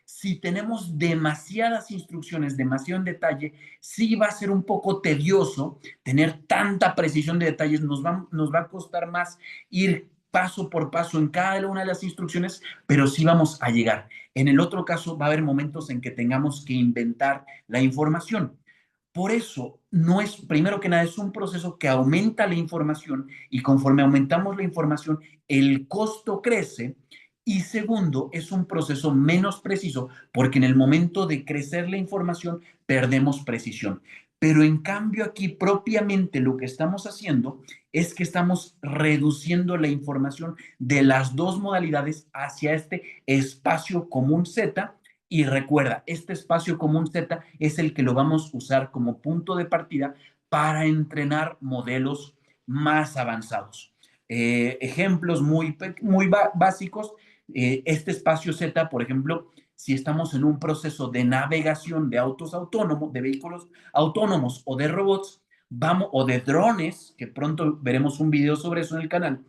Si tenemos demasiadas instrucciones, demasiado en detalle, sí va a ser un poco tedioso tener tanta precisión de detalles, nos va a costar más ir paso por paso en cada una de las instrucciones, pero sí vamos a llegar. En el otro caso, va a haber momentos en que tengamos que inventar la información. Por eso, no es, primero que nada, es un proceso que aumenta la información y conforme aumentamos la información, el costo crece. Y segundo, es un proceso menos preciso porque en el momento de crecer la información perdemos precisión. Pero en cambio aquí propiamente lo que estamos haciendo es que estamos reduciendo la información de las dos modalidades hacia este espacio común Z. Y recuerda, este espacio común Z es el que lo vamos a usar como punto de partida para entrenar modelos más avanzados. Ejemplos muy básicos, este espacio Z, por ejemplo, si estamos en un proceso de navegación de autos autónomos, de vehículos autónomos o de robots, vamos, o de drones, que pronto veremos un video sobre eso en el canal,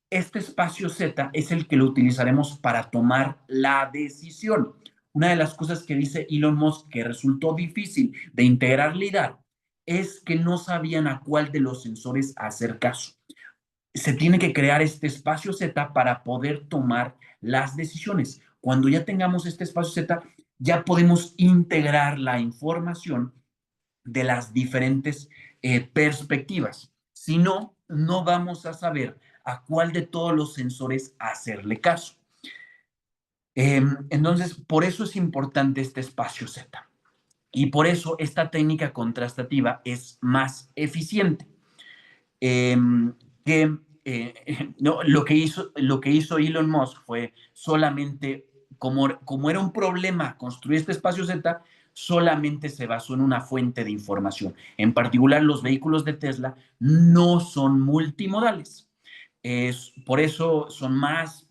este espacio Z es el que lo utilizaremos para tomar la decisión. Una de las cosas que dice Elon Musk que resultó difícil de integrar LIDAR es que no sabían a cuál de los sensores hacer caso. Se tiene que crear este espacio Z para poder tomar las decisiones. Cuando ya tengamos este espacio Z, ya podemos integrar la información de las diferentes perspectivas. Si no, no vamos a saber a cuál de todos los sensores hacerle caso. Entonces, por eso es importante este espacio Z. Y por eso esta técnica contrastativa es más eficiente. Eh, que no, lo que hizo Elon Musk fue solamente, como era un problema construir este espacio Z, solamente se basó en una fuente de información. En particular, los vehículos de Tesla no son multimodales. Por eso son más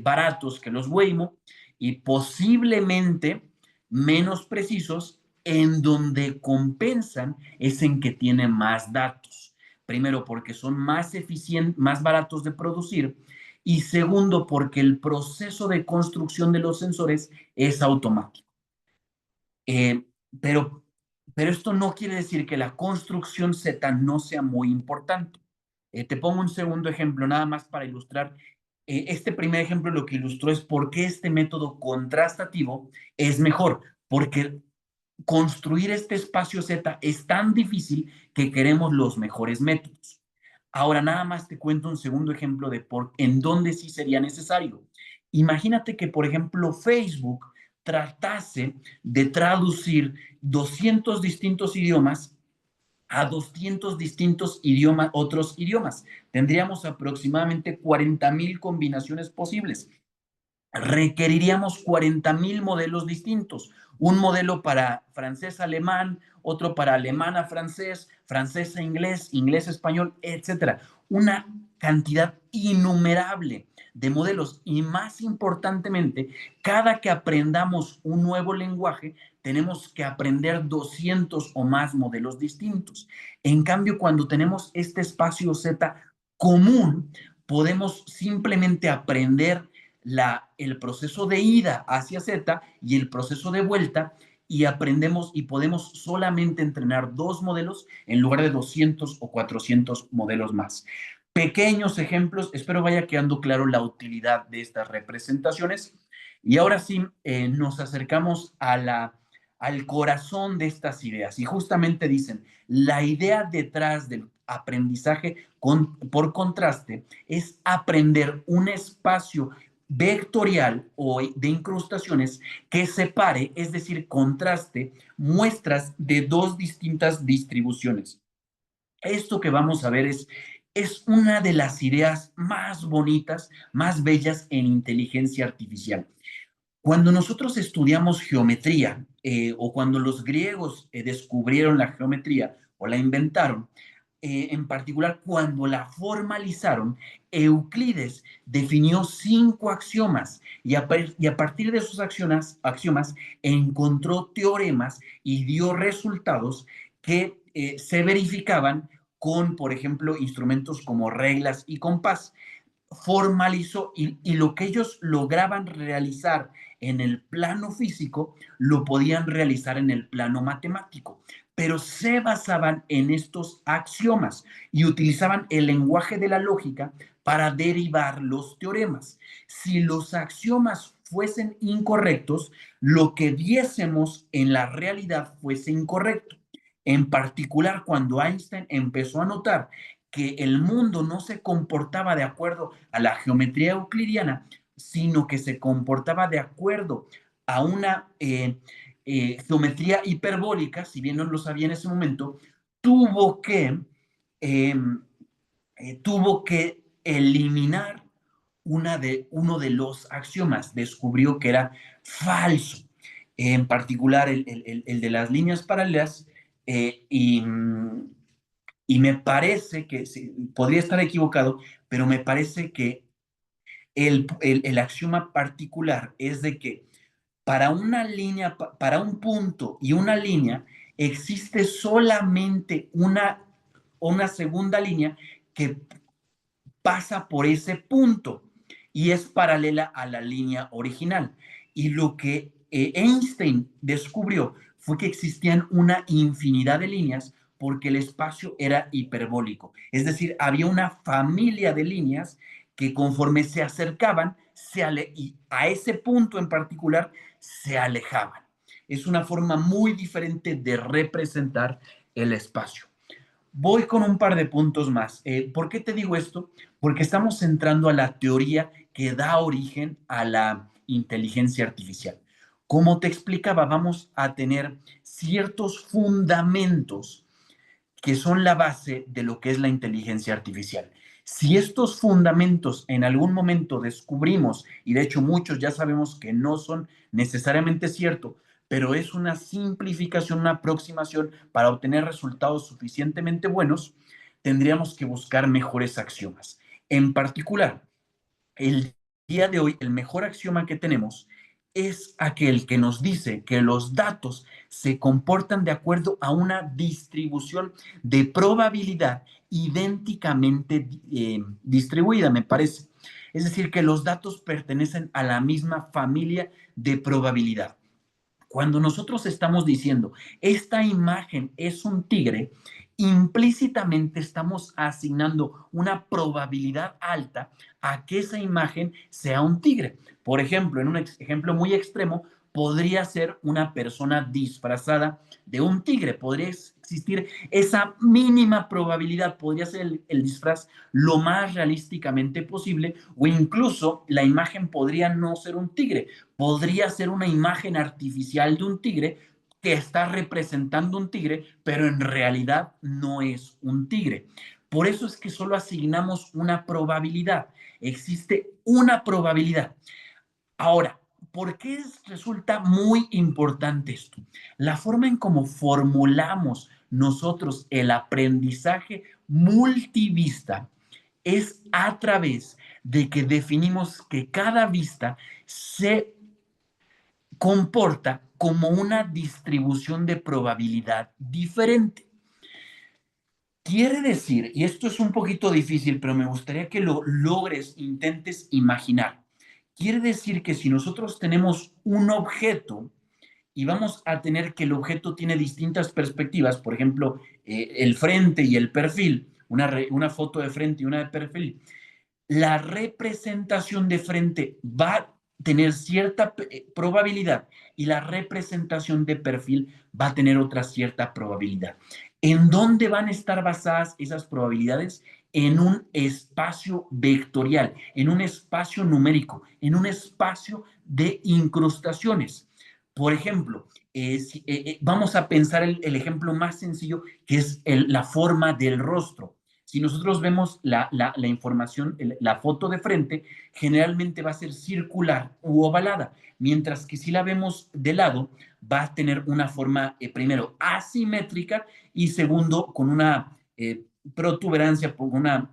baratos que los Waymo y posiblemente menos precisos. En donde compensan es en que tienen más datos. Primero, porque son más eficientes, más baratos de producir. Y segundo, porque el proceso de construcción de los sensores es automático. Eh, pero, pero esto no quiere decir que la construcción Z no sea muy importante. Te pongo un segundo ejemplo, nada más para ilustrar este primer ejemplo lo que ilustró es por qué este método contrastativo es mejor, porque construir este espacio Z es tan difícil que queremos los mejores métodos. Ahora nada más te cuento un segundo ejemplo de en dónde sí sería necesario. Imagínate que, por ejemplo, Facebook tratase de traducir 200 distintos idiomas a 200 distintos idiomas, otros idiomas. Tendríamos aproximadamente 40,000 combinaciones posibles. Requeriríamos 40,000 modelos distintos. Un modelo para francés-alemán, otro para alemán-francés, francés-inglés, inglés-español, etcétera. Una cantidad innumerable de modelos y, más importantemente, cada que aprendamos un nuevo lenguaje, tenemos que aprender 200 o más modelos distintos. En cambio, cuando tenemos este espacio Z común, podemos simplemente aprender el proceso de ida hacia Z y el proceso de vuelta, y aprendemos y podemos solamente entrenar 2 modelos en lugar de 200 o 400 modelos más. Pequeños ejemplos, espero vaya quedando claro la utilidad de estas representaciones. Y ahora sí, nos acercamos al corazón de estas ideas, y justamente dicen, la idea detrás del aprendizaje por contraste es aprender un espacio vectorial o de incrustaciones que separe, es decir, contraste muestras de dos distintas distribuciones. Esto que vamos a ver es una de las ideas más bonitas, más bellas en inteligencia artificial. Cuando nosotros estudiamos geometría, o cuando los griegos descubrieron la geometría o la inventaron, en particular cuando la formalizaron, Euclides definió 5 axiomas, y a partir de esos axiomas encontró teoremas y dio resultados que se verificaban con, por ejemplo, instrumentos como reglas y compás. Formalizó, y lo que ellos lograban realizar en el plano físico lo podían realizar en el plano matemático, pero se basaban en estos axiomas y utilizaban el lenguaje de la lógica para derivar los teoremas. Si los axiomas fuesen incorrectos, lo que viésemos en la realidad fuese incorrecto. En particular, cuando Einstein empezó a notar que el mundo no se comportaba de acuerdo a la geometría euclidiana, sino que se comportaba de acuerdo a una geometría hiperbólica, si bien no lo sabía en ese momento, tuvo que, eh, tuvo que eliminar uno de los axiomas. Descubrió que era falso, en particular el de las líneas paralelas, eh, y, y me parece que, sí, podría estar equivocado, pero me parece que el axioma particular es de que para una línea, para un punto y una línea, existe solamente una segunda línea que pasa por ese punto y es paralela a la línea original. Y lo que Einstein descubrió fue que existían una infinidad de líneas porque el espacio era hiperbólico. Es decir, había una familia de líneas que, conforme se acercaban, y a ese punto en particular se alejaban. Es una forma muy diferente de representar el espacio. Voy con un par de puntos más. ¿Por qué te digo esto? Porque estamos entrando a la teoría que da origen a la inteligencia artificial. Como te explicaba, vamos a tener ciertos fundamentos que son la base de lo que es la inteligencia artificial. Si estos fundamentos en algún momento descubrimos, y de hecho muchos ya sabemos que no son necesariamente ciertos, pero es una simplificación, una aproximación para obtener resultados suficientemente buenos, tendríamos que buscar mejores axiomas. En particular, el día de hoy, el mejor axioma que tenemos es aquel que nos dice que los datos se comportan de acuerdo a una distribución de probabilidad idénticamente distribuida, me parece. Es decir, que los datos pertenecen a la misma familia de probabilidad. Cuando nosotros estamos diciendo, esta imagen es un tigre, implícitamente estamos asignando una probabilidad alta a que esa imagen sea un tigre. Por ejemplo, en un ejemplo muy extremo, podría ser una persona disfrazada de un tigre. Podría existir esa mínima probabilidad, podría ser el disfraz lo más realísticamente posible, o incluso la imagen podría no ser un tigre, podría ser una imagen artificial de un tigre que está representando un tigre, pero en realidad no es un tigre. Por eso es que solo asignamos una probabilidad. Existe una probabilidad. Ahora, ¿por qué resulta muy importante esto? La forma en cómo formulamos nosotros el aprendizaje multivista es a través de que definimos que cada vista se comporta como una distribución de probabilidad diferente. Quiere decir, y esto es un poquito difícil, pero me gustaría que lo logres, intentes imaginar. Quiere decir que si nosotros tenemos un objeto y vamos a tener que el objeto tiene distintas perspectivas, por ejemplo, el frente y el perfil, una foto de frente y una de perfil, la representación de frente va a tener cierta probabilidad y la representación de perfil va a tener otra cierta probabilidad. ¿En dónde van a estar basadas esas probabilidades? En un espacio vectorial, en un espacio numérico, en un espacio de incrustaciones. Por ejemplo, vamos a pensar el ejemplo más sencillo, que es la forma del rostro. Si nosotros vemos la información, la foto de frente, generalmente va a ser circular u ovalada, mientras que si la vemos de lado, va a tener una forma, primero, asimétrica y segundo, con una protuberancia, una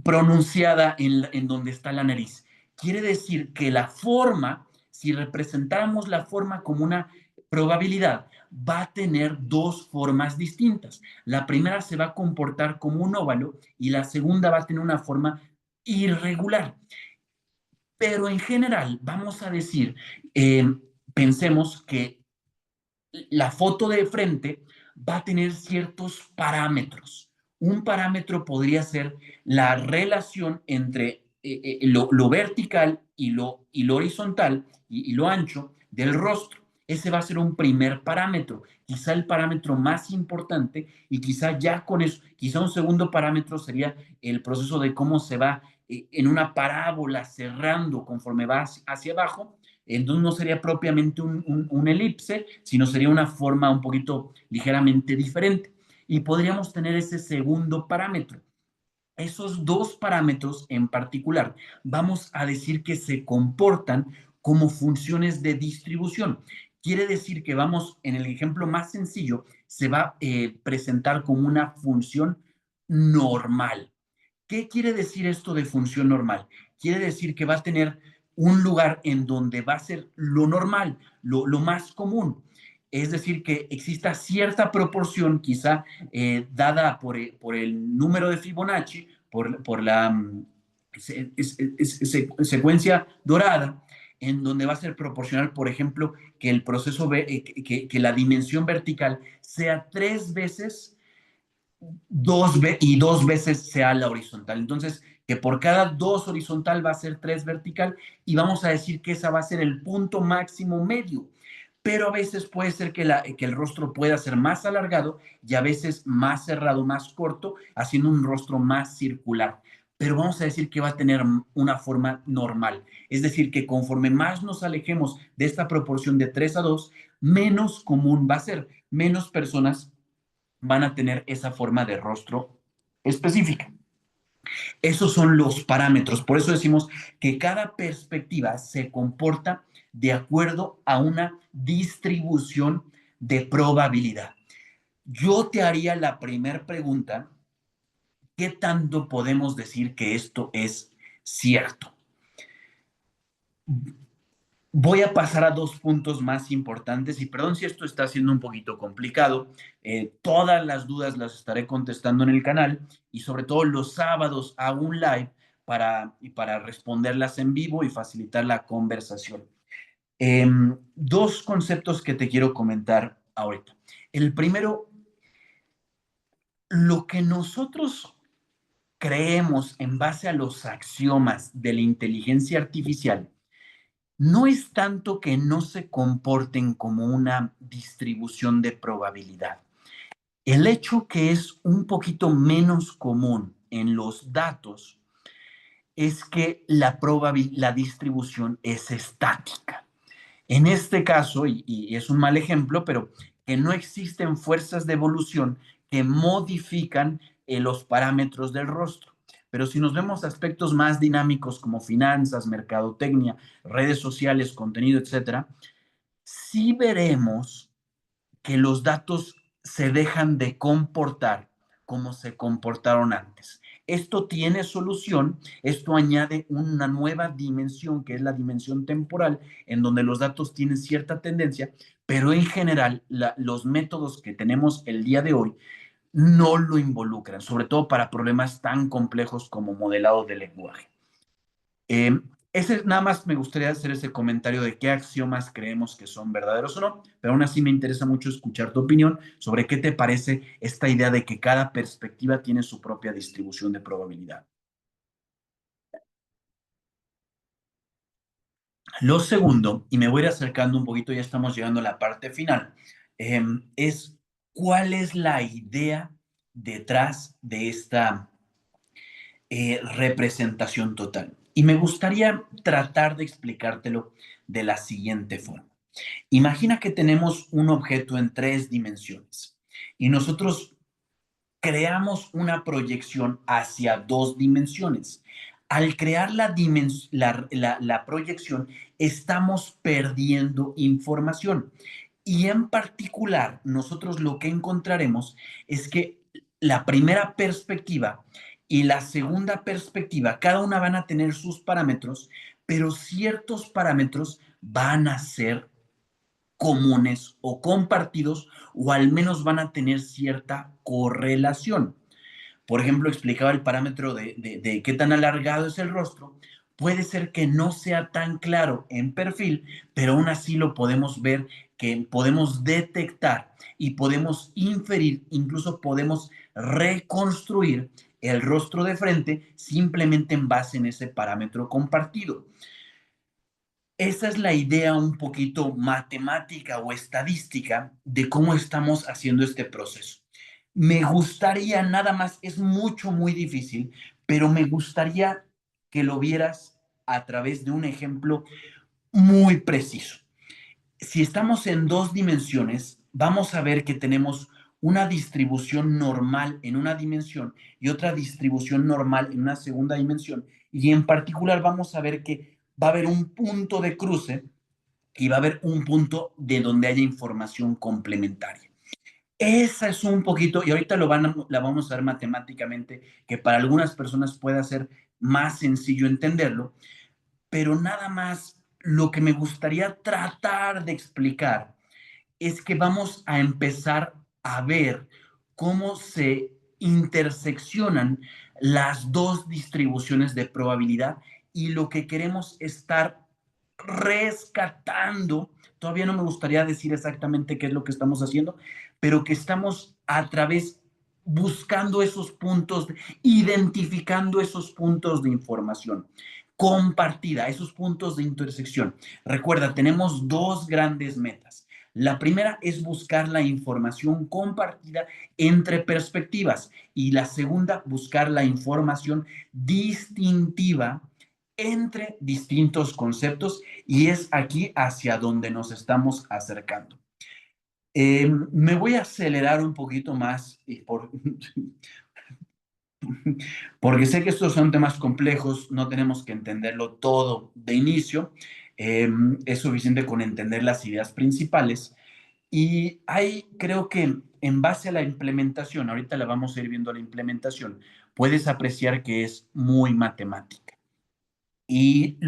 pronunciada en donde está la nariz. Quiere decir que la forma, si representáramos la forma como una probabilidad, va a tener dos formas distintas. La primera se va a comportar como un óvalo y la segunda va a tener una forma irregular. Pero en general, vamos a decir, pensemos que la foto de frente va a tener ciertos parámetros. Un parámetro podría ser la relación entre lo vertical y lo horizontal y lo ancho del rostro. Ese va a ser un primer parámetro, quizá el parámetro más importante, y quizá ya con eso, quizá un segundo parámetro sería el proceso de cómo se va en una parábola cerrando conforme va hacia abajo. Entonces no sería propiamente un elipse, sino sería una forma un poquito ligeramente diferente. Y podríamos tener ese segundo parámetro. Esos dos parámetros en particular, vamos a decir que se comportan como funciones de distribución. Quiere decir que vamos, en el ejemplo más sencillo, se va a presentar como una función normal. ¿Qué quiere decir esto de función normal? Quiere decir que va a tener un lugar en donde va a ser lo normal, lo más común. Es decir, que exista cierta proporción, quizá dada por el número de Fibonacci, por la secuencia dorada, en donde va a ser proporcional, por ejemplo, que el proceso, que la dimensión vertical sea 3 veces y 2 veces sea la horizontal. Entonces, que por cada 2 horizontal va a ser 3 vertical y vamos a decir que esa va a ser el punto máximo medio. Pero a veces puede ser que el rostro pueda ser más alargado y a veces más cerrado, más corto, haciendo un rostro más circular. Pero vamos a decir que va a tener una forma normal. Es decir, que conforme más nos alejemos de esta proporción de 3 a 2, menos común va a ser, menos personas van a tener esa forma de rostro específica. Esos son los parámetros. Por eso decimos que cada perspectiva se comporta de acuerdo a una distribución de probabilidad. Yo te haría la primera pregunta: ¿qué tanto podemos decir que esto es cierto? Voy a pasar a dos puntos más importantes y perdón si esto está siendo un poquito complicado. Todas las dudas las estaré contestando en el canal y sobre todo los sábados hago un live para responderlas en vivo y facilitar la conversación. Dos conceptos que te quiero comentar ahorita. El primero, Lo que nosotros creemos en base a los axiomas de la inteligencia artificial no es tanto que no se comporten como una distribución de probabilidad. El hecho que es un poquito menos común en los datos es que la distribución es estática. En este caso, y es un mal ejemplo, pero que no existen fuerzas de evolución que modifican los parámetros del rostro. Pero si nos vemos aspectos más dinámicos como finanzas, mercadotecnia, redes sociales, contenido, etcétera, sí veremos que los datos se dejan de comportar como se comportaron antes. Esto tiene solución, esto añade una nueva dimensión, que es la dimensión temporal, en donde los datos tienen cierta tendencia, pero en general los métodos que tenemos el día de hoy no lo involucran, sobre todo para problemas tan complejos como modelado de lenguaje. Eh, nada más me gustaría hacer ese comentario de qué axiomas creemos que son verdaderos o no, pero aún así me interesa mucho escuchar tu opinión sobre qué te parece esta idea de que cada perspectiva tiene su propia distribución de probabilidad. Lo segundo, y me voy a ir acercando un poquito, ya estamos llegando a la parte final, es cuál es la idea detrás de esta representación total. Y me gustaría tratar de explicártelo de la siguiente forma. Imagina que tenemos un objeto en 3 dimensiones y nosotros creamos una proyección hacia 2 dimensiones. Al crear la proyección, estamos perdiendo información. Y en particular, nosotros lo que encontraremos es que la primera perspectiva y la segunda perspectiva, cada una van a tener sus parámetros, pero ciertos parámetros van a ser comunes o compartidos o al menos van a tener cierta correlación. Por ejemplo, explicaba el parámetro de qué tan alargado es el rostro. Puede ser que no sea tan claro en perfil, pero aún así lo podemos ver, que podemos detectar y podemos inferir, incluso podemos reconstruir el rostro de frente simplemente en base en ese parámetro compartido. Esa es la idea un poquito matemática o estadística de cómo estamos haciendo este proceso. Me gustaría nada más, es mucho, muy difícil, pero me gustaría que lo vieras a través de un ejemplo muy preciso. Si estamos en 2 dimensiones, vamos a ver que tenemos una distribución normal en una dimensión y otra distribución normal en una segunda dimensión. Y en particular vamos a ver que va a haber un punto de cruce y va a haber un punto de donde haya información complementaria. Esa es un poquito, y ahorita la vamos a ver matemáticamente, que para algunas personas puede ser más sencillo entenderlo, pero nada más lo que me gustaría tratar de explicar es que vamos a empezar a ver cómo se interseccionan las 2 distribuciones de probabilidad y lo que queremos estar rescatando, todavía no me gustaría decir exactamente qué es lo que estamos haciendo, pero que estamos a través buscando esos puntos, identificando esos puntos de información compartida, esos puntos de intersección. Recuerda, tenemos 2 grandes metas. La primera es buscar la información compartida entre perspectivas y la segunda, buscar la información distintiva entre distintos conceptos y es aquí hacia donde nos estamos acercando. Me voy a acelerar un poquito más porque sé que estos son temas complejos, no tenemos que entenderlo todo de inicio, es suficiente con entender las ideas principales y ahí creo que en base a la implementación, ahorita la vamos a ir viendo la implementación, puedes apreciar que es muy matemática. Y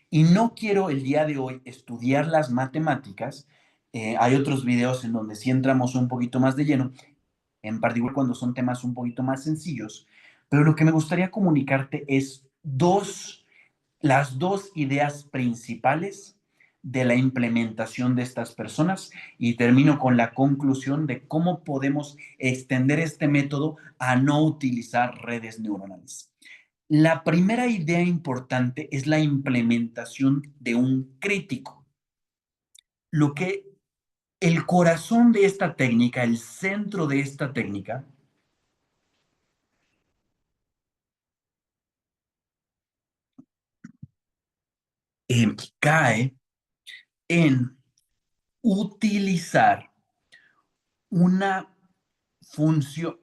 y no quiero el día de hoy estudiar las matemáticas. Hay otros videos en donde sí entramos un poquito más de lleno, en particular cuando son temas un poquito más sencillos. Pero lo que me gustaría comunicarte es las 2 ideas principales de la implementación de estas personas y termino con la conclusión de cómo podemos extender este método a no utilizar redes neuronales. La primera idea importante es la implementación de un crítico. Lo que el corazón de esta técnica, el centro de esta técnica, cae en utilizar una función,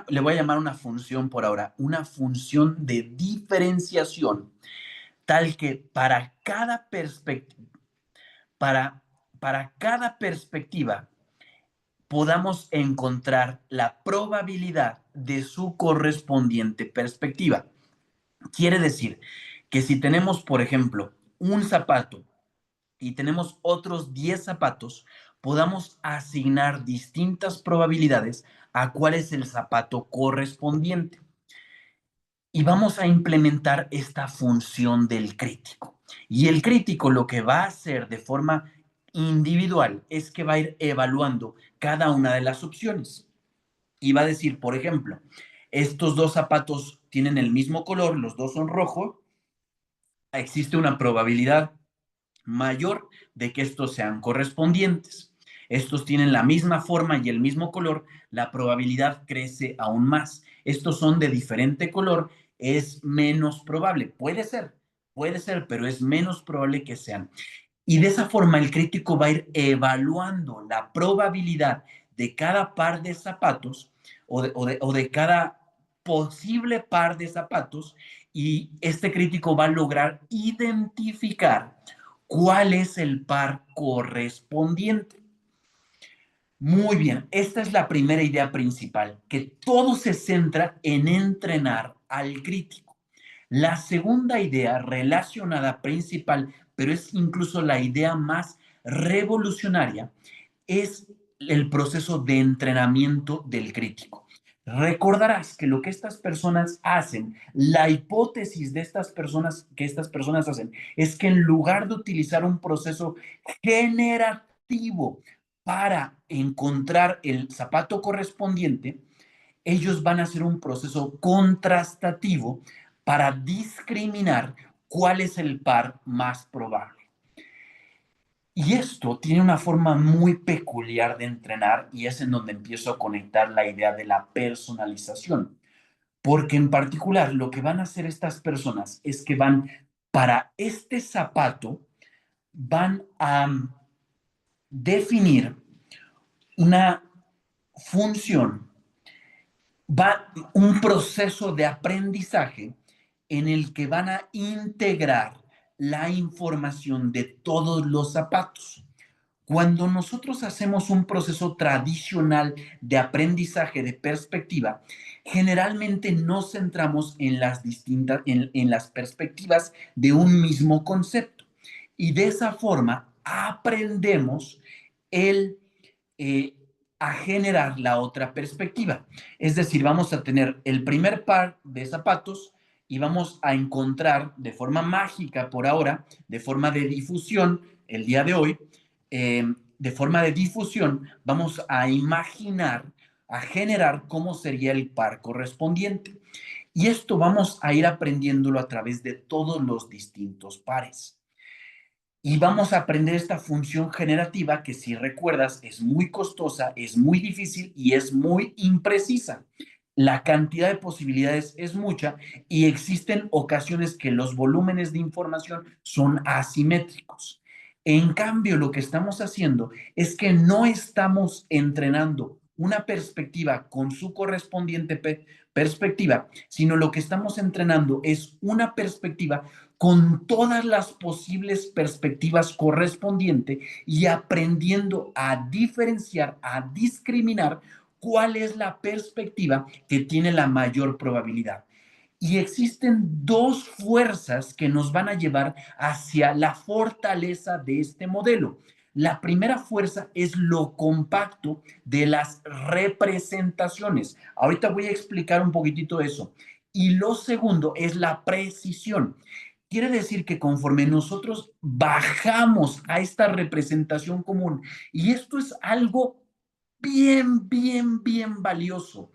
le voy a llamar una función por ahora, una función de diferenciación, tal que para, para cada perspectiva podamos encontrar la probabilidad de su correspondiente perspectiva. Quiere decir que si tenemos, por ejemplo, un zapato y tenemos otros 10 zapatos, podamos asignar distintas probabilidades a cuál es el zapato correspondiente. Y vamos a implementar esta función del crítico. Y el crítico lo que va a hacer de forma individual es que va a ir evaluando cada una de las opciones. Y va a decir, por ejemplo, estos dos zapatos tienen el mismo color, los dos son rojos, existe una probabilidad mayor de que estos sean correspondientes. Estos tienen la misma forma y el mismo color, la probabilidad crece aún más. Estos son de diferente color, es menos probable. Puede ser, pero es menos probable que sean. Y de esa forma el crítico va a ir evaluando la probabilidad de cada par de zapatos o de cada posible par de zapatos y este crítico va a lograr identificar cuál es el par correspondiente. Muy bien, esta es la primera idea principal, que todo se centra en entrenar al crítico. La segunda idea relacionada principal, pero es incluso la idea más revolucionaria, es el proceso de entrenamiento del crítico. Recordarás que lo que estas personas hacen, la hipótesis de estas personas que estas personas hacen, es que en lugar de utilizar un proceso generativo para encontrar el zapato correspondiente, ellos van a hacer un proceso contrastativo para discriminar cuál es el par más probable. Y esto tiene una forma muy peculiar de entrenar y es en donde empiezo a conectar la idea de la personalización. Porque en particular lo que van a hacer estas personas es que para este zapato, van a definir una función, va un proceso de aprendizaje en el que van a integrar la información de todos los zapatos. Cuando nosotros hacemos un proceso tradicional de aprendizaje de perspectiva, generalmente nos centramos en en las perspectivas de un mismo concepto. Y de esa forma aprendemos el, eh, a generar la otra perspectiva. Es decir, vamos a tener el primer par de zapatos y vamos a encontrar de forma mágica por ahora, de forma de difusión, el día de hoy, de forma de difusión, vamos a imaginar, a generar cómo sería el par correspondiente. Y esto vamos a ir aprendiéndolo a través de todos los distintos pares. Y vamos a aprender esta función generativa que, si recuerdas, es muy costosa, es muy difícil y es muy imprecisa. La cantidad de posibilidades es mucha y existen ocasiones que los volúmenes de información son asimétricos. En cambio, lo que estamos haciendo es que no estamos entrenando una perspectiva con su correspondiente perspectiva, sino lo que estamos entrenando es una perspectiva con todas las posibles perspectivas correspondientes y aprendiendo a diferenciar, a discriminar cuál es la perspectiva que tiene la mayor probabilidad. Y existen dos fuerzas que nos van a llevar hacia la fortaleza de este modelo. La primera fuerza es lo compacto de las representaciones. Ahorita voy a explicar un poquitito eso. Y lo segundo es la precisión. Quiere decir que conforme nosotros bajamos a esta representación común, y esto es algo bien valioso,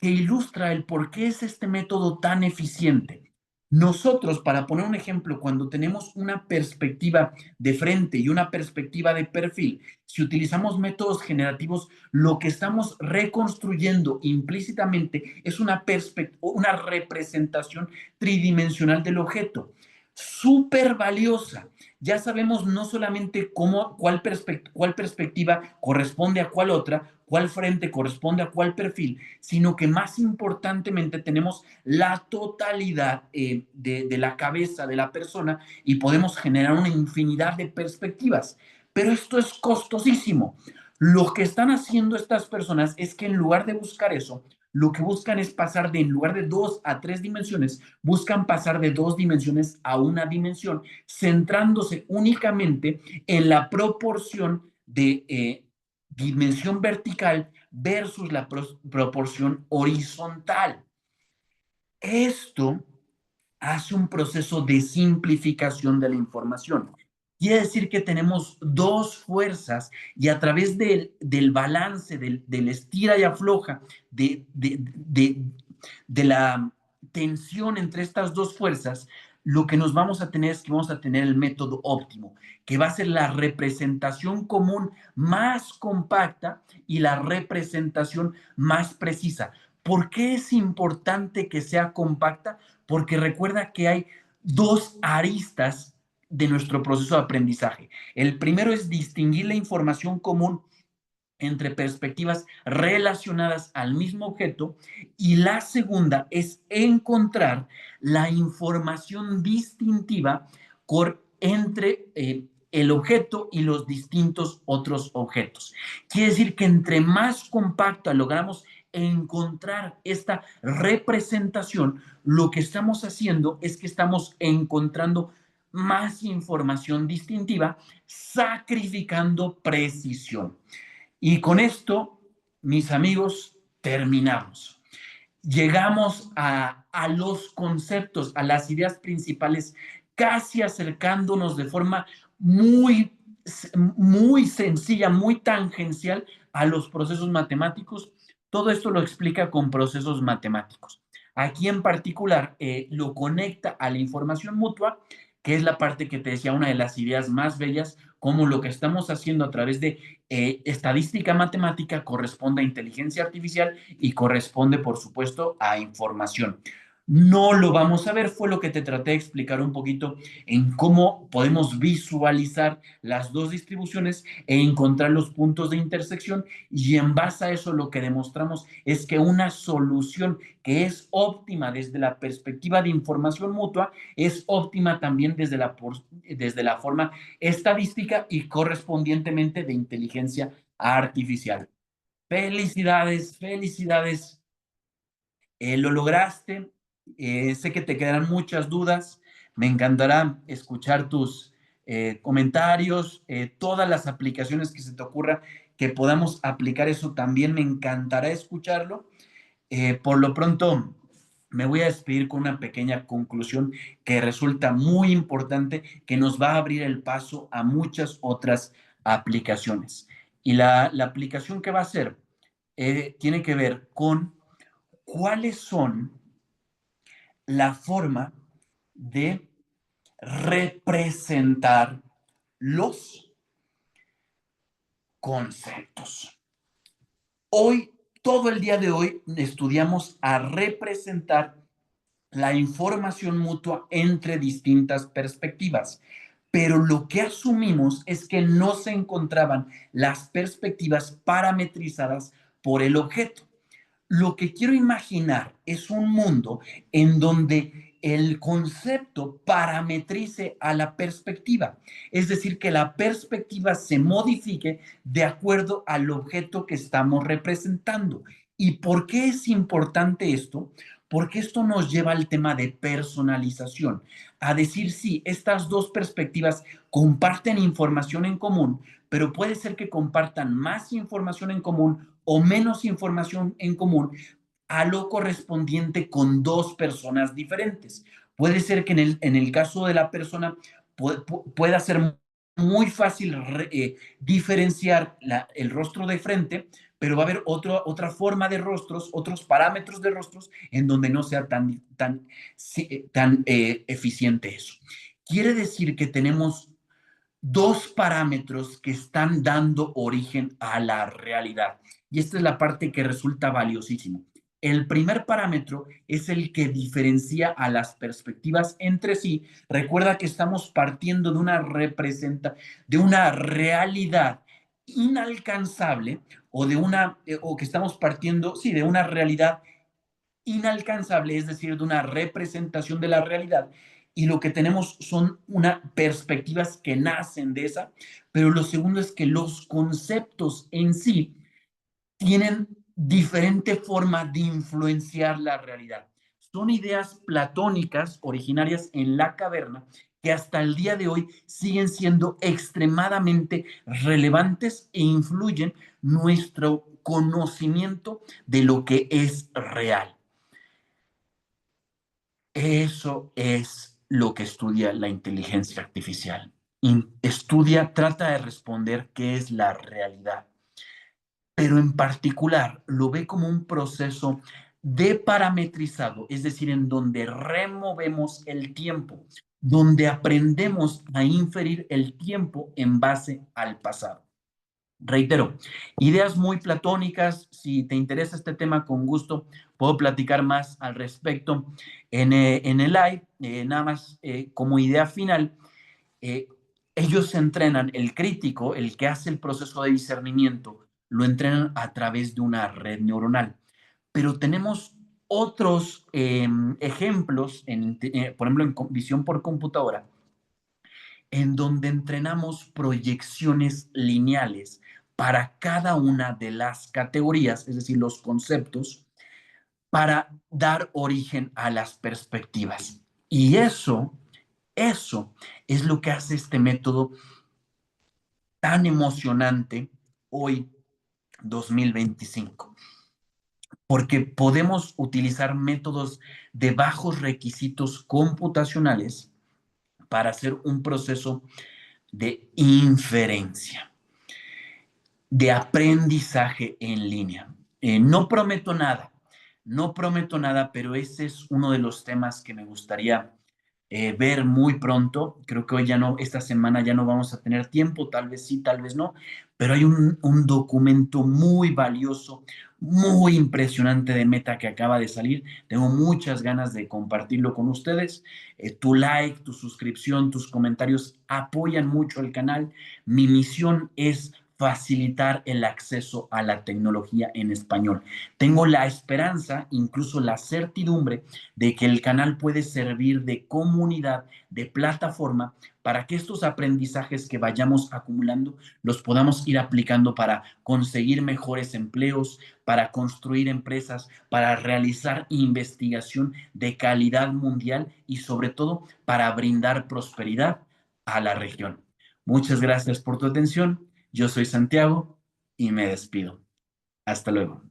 que ilustra el por qué es este método tan eficiente. Nosotros, para poner un ejemplo, cuando tenemos una perspectiva de frente y una perspectiva de perfil, si utilizamos métodos generativos, lo que estamos reconstruyendo implícitamente es una representación tridimensional del objeto, súper valiosa. Ya sabemos no solamente cuál perspectiva corresponde a cuál otra, cuál frente corresponde a cuál perfil, sino que más importantemente tenemos la totalidad de la cabeza de la persona y podemos generar una infinidad de perspectivas. Pero esto es costosísimo. Lo que están haciendo estas personas es que en lugar de buscar eso, lo que buscan es pasar de, en lugar de 2 a 3 dimensiones, buscan pasar de 2 dimensiones a una dimensión, centrándose únicamente en la proporción de dimensión vertical versus la proporción horizontal. Esto hace un proceso de simplificación de la información. Quiere decir que tenemos dos fuerzas y a través del balance, del estira y afloja, de la tensión entre estas dos fuerzas, lo que nos vamos a tener es que vamos a tener el método óptimo, que va a ser la representación común más compacta y la representación más precisa. ¿Por qué es importante que sea compacta? Porque recuerda que hay dos aristas de nuestro proceso de aprendizaje. El primero es distinguir la información común entre perspectivas relacionadas al mismo objeto y la segunda es encontrar la información distintiva entre el objeto y los distintos otros objetos. Quiere decir que entre más compacta logramos encontrar esta representación, lo que estamos haciendo es que estamos encontrando más información distintiva, sacrificando precisión. Y con esto, mis amigos, terminamos. Llegamos a los conceptos, a las ideas principales, casi acercándonos de forma muy, muy sencilla, muy tangencial a los procesos matemáticos. Todo esto lo explica con procesos matemáticos. Aquí en particular lo conecta a la información mutua, que es la parte que te decía, una de las ideas más bellas, como lo que estamos haciendo a través de estadística matemática corresponde a inteligencia artificial y corresponde, por supuesto, a información. No lo vamos a ver, fue lo que te traté de explicar un poquito en cómo podemos visualizar las dos distribuciones e encontrar los puntos de intersección y en base a eso lo que demostramos es que una solución que es óptima desde la perspectiva de información mutua es óptima también desde la forma estadística y correspondientemente de inteligencia artificial. Felicidades, felicidades. Lo lograste. Sé que te quedarán muchas dudas. Me encantará escuchar tus comentarios, todas las aplicaciones que se te ocurra que podamos aplicar eso también me encantará escucharlo. Por lo pronto, me voy a despedir con una pequeña conclusión que resulta muy importante, que nos va a abrir el paso a muchas otras aplicaciones. Y la aplicación que va a ser tiene que ver con cuáles son la forma de representar los conceptos. Hoy, todo el día de hoy, estudiamos a representar la información mutua entre distintas perspectivas. Pero lo que asumimos es que no se encontraban las perspectivas parametrizadas por el objeto. Lo que quiero imaginar es un mundo en donde el concepto parametrice a la perspectiva, es decir, que la perspectiva se modifique de acuerdo al objeto que estamos representando. ¿Y por qué es importante esto? Porque esto nos lleva al tema de personalización, a decir sí, estas dos perspectivas comparten información en común, pero puede ser que compartan más información en común o menos información en común a lo correspondiente con dos personas diferentes. Puede ser que en el caso de la persona pueda ser muy fácil diferenciar el rostro de frente, pero va a haber otra forma de rostros, otros parámetros de rostros en donde no sea tan eficiente eso. Quiere decir que tenemos dos parámetros que están dando origen a la realidad. Y esta es la parte que resulta valiosísimo. El primer parámetro es el que diferencia a las perspectivas entre sí. Recuerda que estamos partiendo de de una realidad inalcanzable o que estamos partiendo, sí, de una realidad inalcanzable, es decir, de una representación de la realidad. Y lo que tenemos son unas perspectivas que nacen de esa, pero lo segundo es que los conceptos en sí tienen diferente forma de influenciar la realidad. Son ideas platónicas originarias en la caverna que hasta el día de hoy siguen siendo extremadamente relevantes e influyen nuestro conocimiento de lo que es real. Eso es lo que estudia la inteligencia artificial. Estudia, trata de responder qué es la realidad, pero en particular lo ve como un proceso deparametrizado, es decir, en donde removemos el tiempo, donde aprendemos a inferir el tiempo en base al pasado. Reitero, ideas muy platónicas. Si te interesa este tema, con gusto puedo platicar más al respecto en el live. Nada más como idea final, eh, ellos se entrenan, el crítico, el que hace el proceso de discernimiento, lo entrenan a través de una red neuronal. Pero tenemos otros ejemplos, por ejemplo, en visión por computadora, en donde entrenamos proyecciones lineales para cada una de las categorías, es decir, los conceptos, para dar origen a las perspectivas. Y eso es lo que hace este método tan emocionante hoy, 2025, porque podemos utilizar métodos de bajos requisitos computacionales para hacer un proceso de inferencia, de aprendizaje en línea. No prometo nada, no prometo nada, pero ese es uno de los temas que me gustaría ver muy pronto. Creo que hoy ya no, esta semana ya no vamos a tener tiempo, tal vez sí, tal vez no, pero hay un documento muy valioso, muy impresionante de Meta que acaba de salir. Tengo muchas ganas de compartirlo con ustedes. Tu like, tu suscripción, tus comentarios apoyan mucho el canal. Mi misión es facilitar el acceso a la tecnología en español. Tengo la esperanza, incluso la certidumbre, de que el canal puede servir de comunidad, de plataforma, para que estos aprendizajes que vayamos acumulando los podamos ir aplicando para conseguir mejores empleos, para construir empresas, para realizar investigación de calidad mundial y sobre todo para brindar prosperidad a la región. Muchas gracias por tu atención. Yo soy Santiago y me despido. Hasta luego.